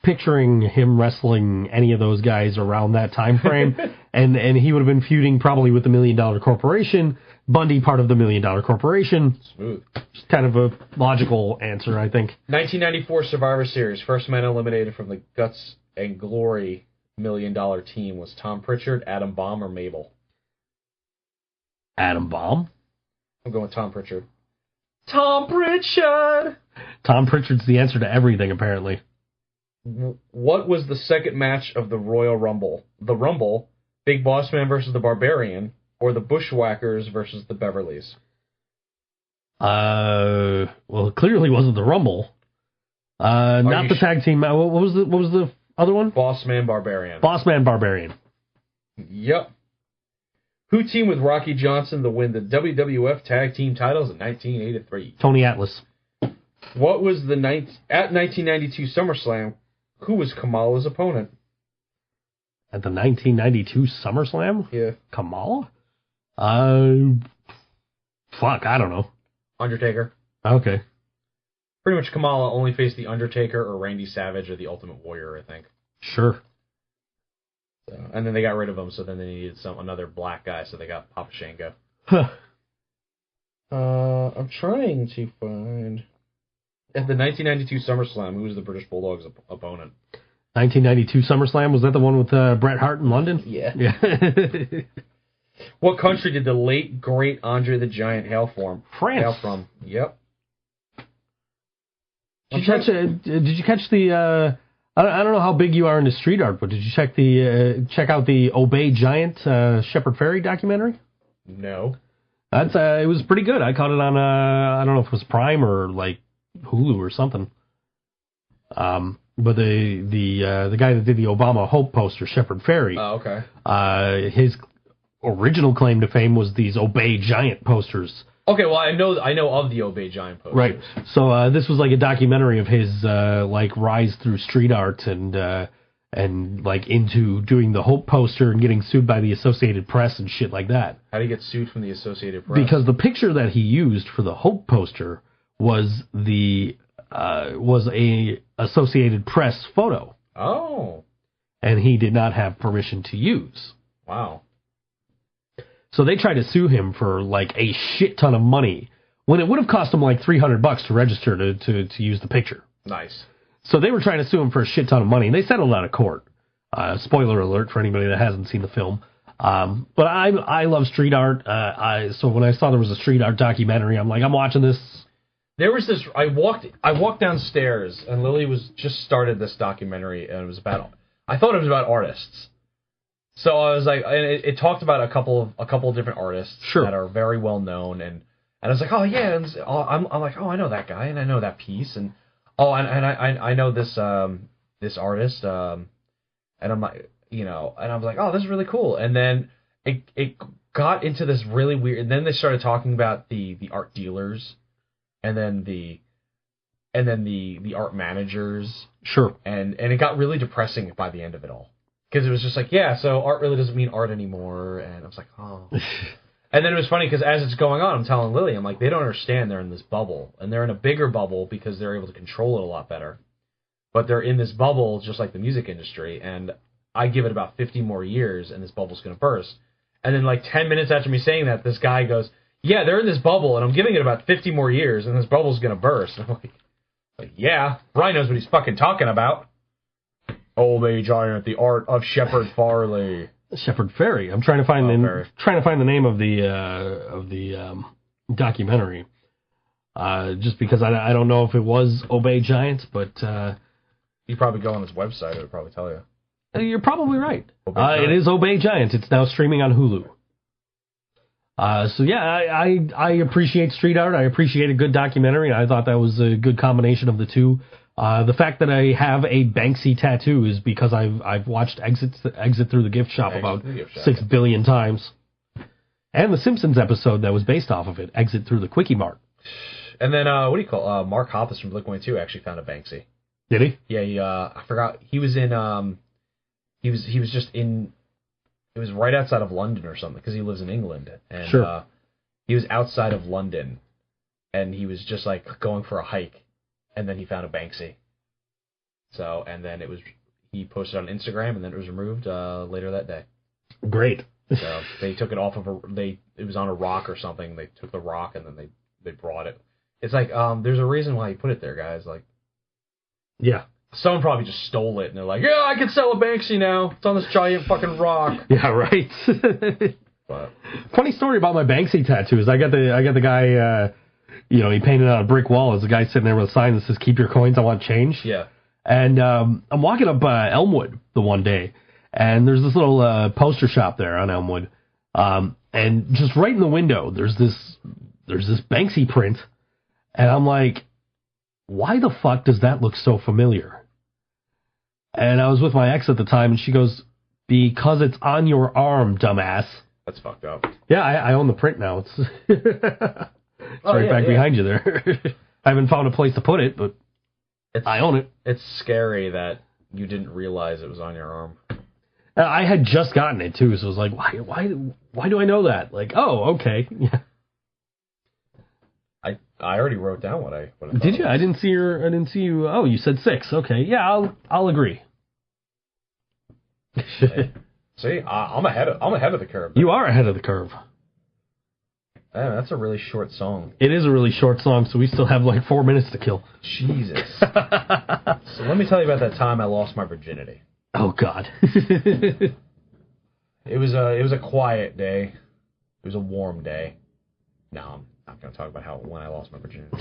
picturing him wrestling any of those guys around that time frame, and he would have been feuding probably with the $1 Million Corporation. Bundy part of the $1 Million Corporation. Smooth. Just kind of a logical answer, I think. 1994 Survivor Series. First man eliminated from the Guts and Glory $1 Million team was Tom Pritchard, Adam Bomb, or Mabel? Adam Bomb? I'm going with Tom Pritchard. Tom Pritchard! Tom Pritchard's the answer to everything, apparently. What was the second match of the Royal Rumble? The Rumble, Big Boss Man versus the Barbarian, or the Bushwhackers versus the Beverleys? Well, it clearly wasn't the Rumble. Not the tag team. What was the other one? Boss Man Barbarian. Boss Man Barbarian. Yep. Who teamed with Rocky Johnson to win the WWF Tag Team titles in 1983? Tony Atlas. What was at 1992 SummerSlam? Who was Kamala's opponent? At the 1992 SummerSlam? Yeah. Kamala? Fuck, I don't know. Undertaker. Okay. Pretty much Kamala only faced The Undertaker or Randy Savage or The Ultimate Warrior, I think. Sure. So, and then they got rid of him, so then they needed another black guy, so they got Papa Shango. Huh. I'm trying to find... At the 1992 SummerSlam, who was the British Bulldog's opponent? 1992 SummerSlam, was that the one with Bret Hart in London? Yeah. Yeah. What country did the late, great Andre the Giant hail from? France. Yep. Did you catch the... I don't know how big you are into street art, but did you check out the Obey Giant Shepard Fairey documentary? No. That's it was pretty good. I caught it on I don't know if it was Prime or like Hulu or something. But the guy that did the Obama Hope poster, Shepard Fairey. Oh, okay. His original claim to fame was these Obey Giant posters. Okay, well, I know of the Obey Giant posters. Right. So this was like a documentary of his like rise through street art and like into doing the Hope poster and getting sued by the Associated Press and shit like that. How do you get sued from the Associated Press? Because the picture that he used for the Hope poster was a Associated Press photo. Oh. And he did not have permission to use. Wow. So they tried to sue him for like a shit ton of money when it would have cost him like $300 to register to use the picture. Nice. So they were trying to sue him for a shit ton of money, and they settled out of court. Spoiler alert for anybody that hasn't seen the film. But I love street art. So when I saw there was a street art documentary, I'm like, I'm watching this. There was this. I walked downstairs, and Lily was just started this documentary, and it was about. I thought it was about artists. So I was like, and it talked about a couple of different artists that are very well known, and I was like, oh yeah, and I'm like, oh, I know that guy, and I know that piece, and I know this artist, and I'm like, and I was like, oh, this is really cool, and then it got into this really weird, and then they started talking about the art dealers, and then the art managers, sure, and it got really depressing by the end of it all. Because it was just like, yeah, so art really doesn't mean art anymore. And I was like, oh. And then it was funny because as it's going on, I'm telling Lily, I'm like, they don't understand they're in this bubble. And they're in a bigger bubble because they're able to control it a lot better. But they're in this bubble just like the music industry. And I give it about 50 more years and this bubble's going to burst. And then like 10 minutes after me saying that, this guy goes, yeah, they're in this bubble and I'm giving it about 50 more years and this bubble's going to burst. And I'm like, yeah, Brian knows what he's fucking talking about. Obey Giant, the art of Shepard Fairey. Shepard Fairey. I'm trying to find the name of the documentary. Just because I don't know if it was Obey Giant, but you probably go on his website; it would probably tell you. You're probably right. It is Obey Giant. It's now streaming on Hulu. So yeah, I appreciate street art. I appreciate a good documentary. I thought that was a good combination of the two. The fact that I have a Banksy tattoo is because I've watched Exit Through the Gift Shop about 6 billion times. And the Simpsons episode that was based off of it, Exit Through the Quickie Mart. And then, what do you call Mark Hoppus from Blink-182 actually found a Banksy. Did he? Yeah, I forgot. He was in, he was just in, it was right outside of London or something, because he lives in England. And, sure. He was outside of London, and he was just, like, going for a hike. And then he found a Banksy. So, and then he posted on Instagram, and then it was removed later that day. Great. So they took it off of it was on a rock or something. They took the rock and then they brought it. It's like, there's a reason why you put it there, guys. Like, yeah. Someone probably just stole it, and they're like, yeah, I can sell a Banksy now. It's on this giant fucking rock. Yeah, right. But funny story about my Banksy tattoos. I got the guy. He painted on a brick wall. There's a guy sitting there with a sign that says, keep your coins, I want change. Yeah. And I'm walking up Elmwood the one day, and there's this little poster shop there on Elmwood. And just right in the window, there's this Banksy print. And I'm like, why the fuck does that look so familiar? And I was with my ex at the time, and she goes, because it's on your arm, dumbass. That's fucked up. Yeah, I own the print now. It's, right back behind you there. I haven't found a place to put it, but I own it. It's scary that you didn't realize it was on your arm. I had just gotten it too, so it was like, why do I know that? Like, oh, okay. Yeah. I already wrote down what I thought. Did you? I didn't see you. Oh, you said 6. Okay, yeah, I'll agree. Hey, see, I'm ahead of the curve. You are ahead of the curve. Man, that's a really short song. It is a really short song, so we still have like 4 minutes to kill. Jesus. So let me tell you about that time I lost my virginity. Oh God. It was a quiet day. It was a warm day. No, I'm not going to talk about when I lost my virginity.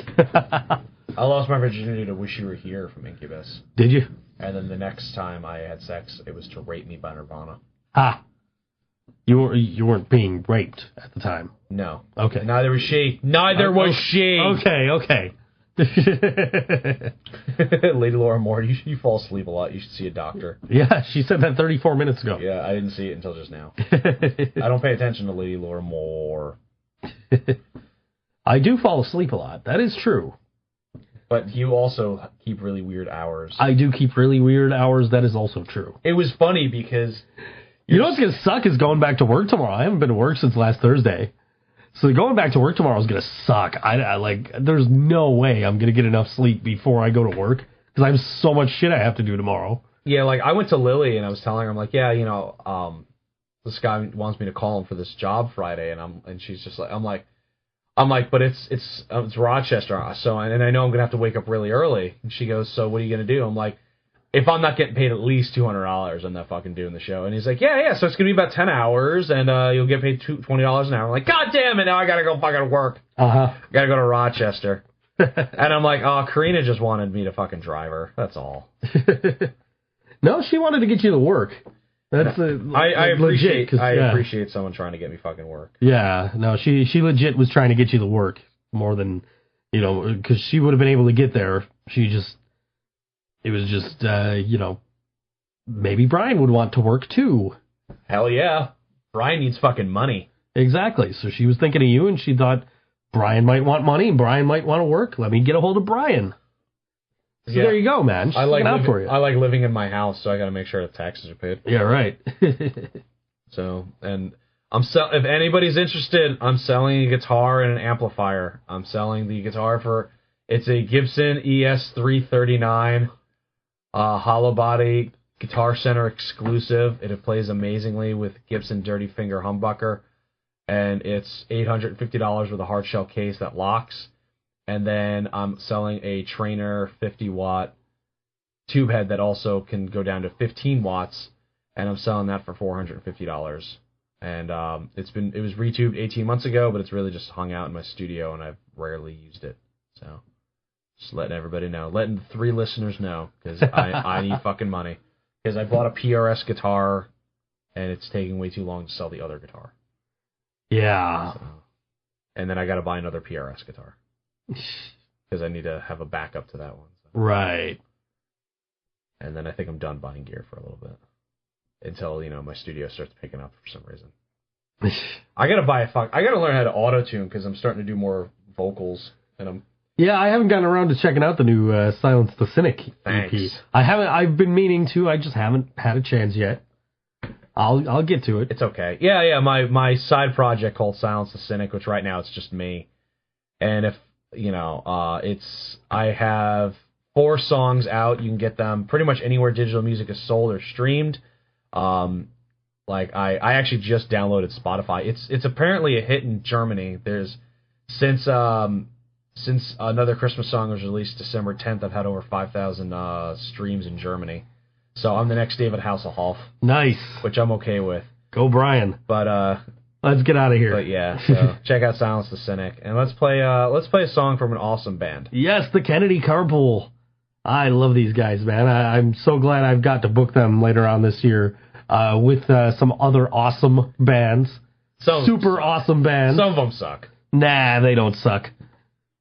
I lost my virginity to Wish You Were Here from Incubus. Did you? And then the next time I had sex, it was to Rape Me by Nirvana. Ah. You weren't being raped at the time. No. Okay. Neither was she. Neither was she. Okay. Lady Laura Moore, you fall asleep a lot. You should see a doctor. Yeah, she said that 34 minutes ago. Yeah, I didn't see it until just now. I don't pay attention to Lady Laura Moore. I do fall asleep a lot. That is true. But you also keep really weird hours. I do keep really weird hours. That is also true. It was funny because... You know what's going to suck is going back to work tomorrow. I haven't been to work since last Thursday. So going back to work tomorrow is going to suck. I there's no way I'm going to get enough sleep before I go to work because I have so much shit I have to do tomorrow. Yeah, like I went to Lily and I was telling her, I'm like, yeah, you know, this guy wants me to call him for this job Friday, and she's just like, I'm like, but it's Rochester, so and I know I'm going to have to wake up really early. And she goes, so what are you going to do? I'm like, if I'm not getting paid at least $200, I'm not fucking doing the show. And he's like, yeah, so it's going to be about 10 hours, and you'll get paid $20 an hour. I'm like, God damn it, now I got to go fucking work. Got to go to Rochester. And I'm like, oh, Karina just wanted me to fucking drive her. That's all. No, she wanted to get you to work. That's I appreciate someone trying to get me fucking work. Yeah, no, she legit was trying to get you to work more than, because she would have been able to get there. It was just, maybe Brian would want to work too. Hell yeah. Brian needs fucking money. Exactly. So she was thinking of you, and she thought Brian might want money, and Brian might want to work. Let me get a hold of Brian. So there you go, man. She's looking out for you. I like living in my house, so I got to make sure the taxes are paid. Yeah, right. So, and if anybody's interested, I'm selling a guitar and an amplifier. I'm selling the guitar it's a Gibson ES339. Hollow body, Guitar Center exclusive. It plays amazingly with Gibson Dirty Finger humbucker, and it's $850 with a hard shell case that locks. And then I'm selling a Trainer 50-watt tube head that also can go down to 15 watts, and I'm selling that for $450. And it was retubed 18 months ago, but it's really just hung out in my studio, and I've rarely used it. So. Just letting everybody know. Letting 3 listeners know, because I need fucking money. Because I bought a PRS guitar, and it's taking way too long to sell the other guitar. Yeah. So, and then I got to buy another PRS guitar. Because I need to have a backup to that one. So. Right. And then I think I'm done buying gear for a little bit. Until, my studio starts picking up for some reason. I got to learn how to auto-tune, because I'm starting to do more vocals, and Yeah, I haven't gotten around to checking out the new Silence the Cynic EP. Thanks. I've been meaning to. I just haven't had a chance yet. I'll get to it. It's okay. Yeah. My side project called Silence the Cynic, which right now it's just me. And if I have 4 songs out. You can get them pretty much anywhere digital music is sold or streamed. I actually just downloaded Spotify. It's apparently a hit in Germany. There's since Another Christmas Song was released December 10th, I've had over 5,000 streams in Germany. So I'm the next David Hasselhoff. Nice. Which I'm okay with. Go Brian. But let's get out of here. But yeah, so check out Silence the Cynic, and let's play a song from an awesome band. Yes, the Kennedy Carpool. I love these guys, man. I'm so glad I've got to book them later on this year with some other awesome bands. Super awesome bands. Some of them suck. Nah, they don't suck.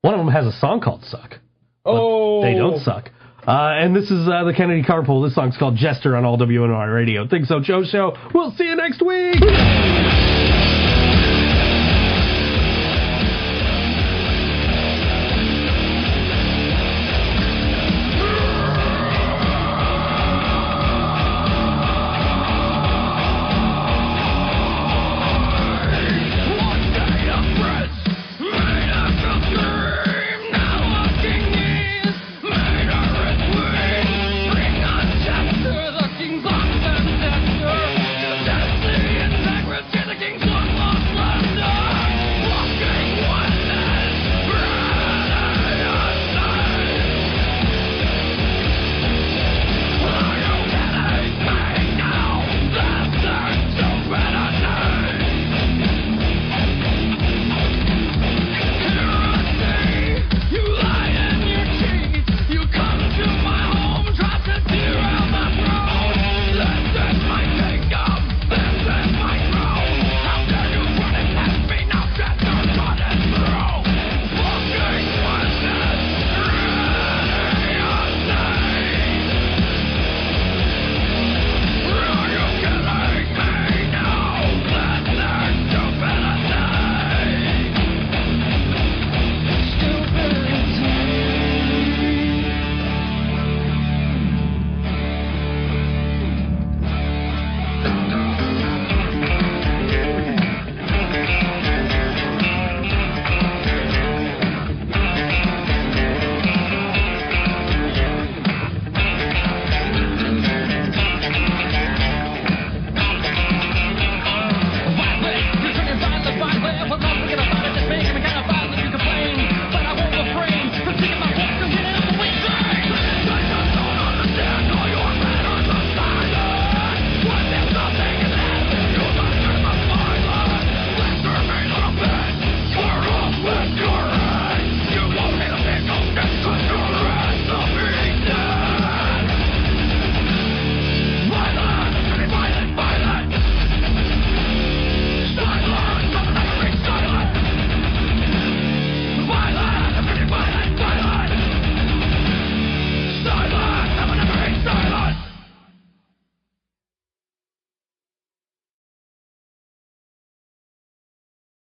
One of them has a song called Suck. Oh! They don't suck. And this is the Kennedy Carpool. This song's called Jester on all WNY Radio. ThinkSoJoe Show. We'll see you next week!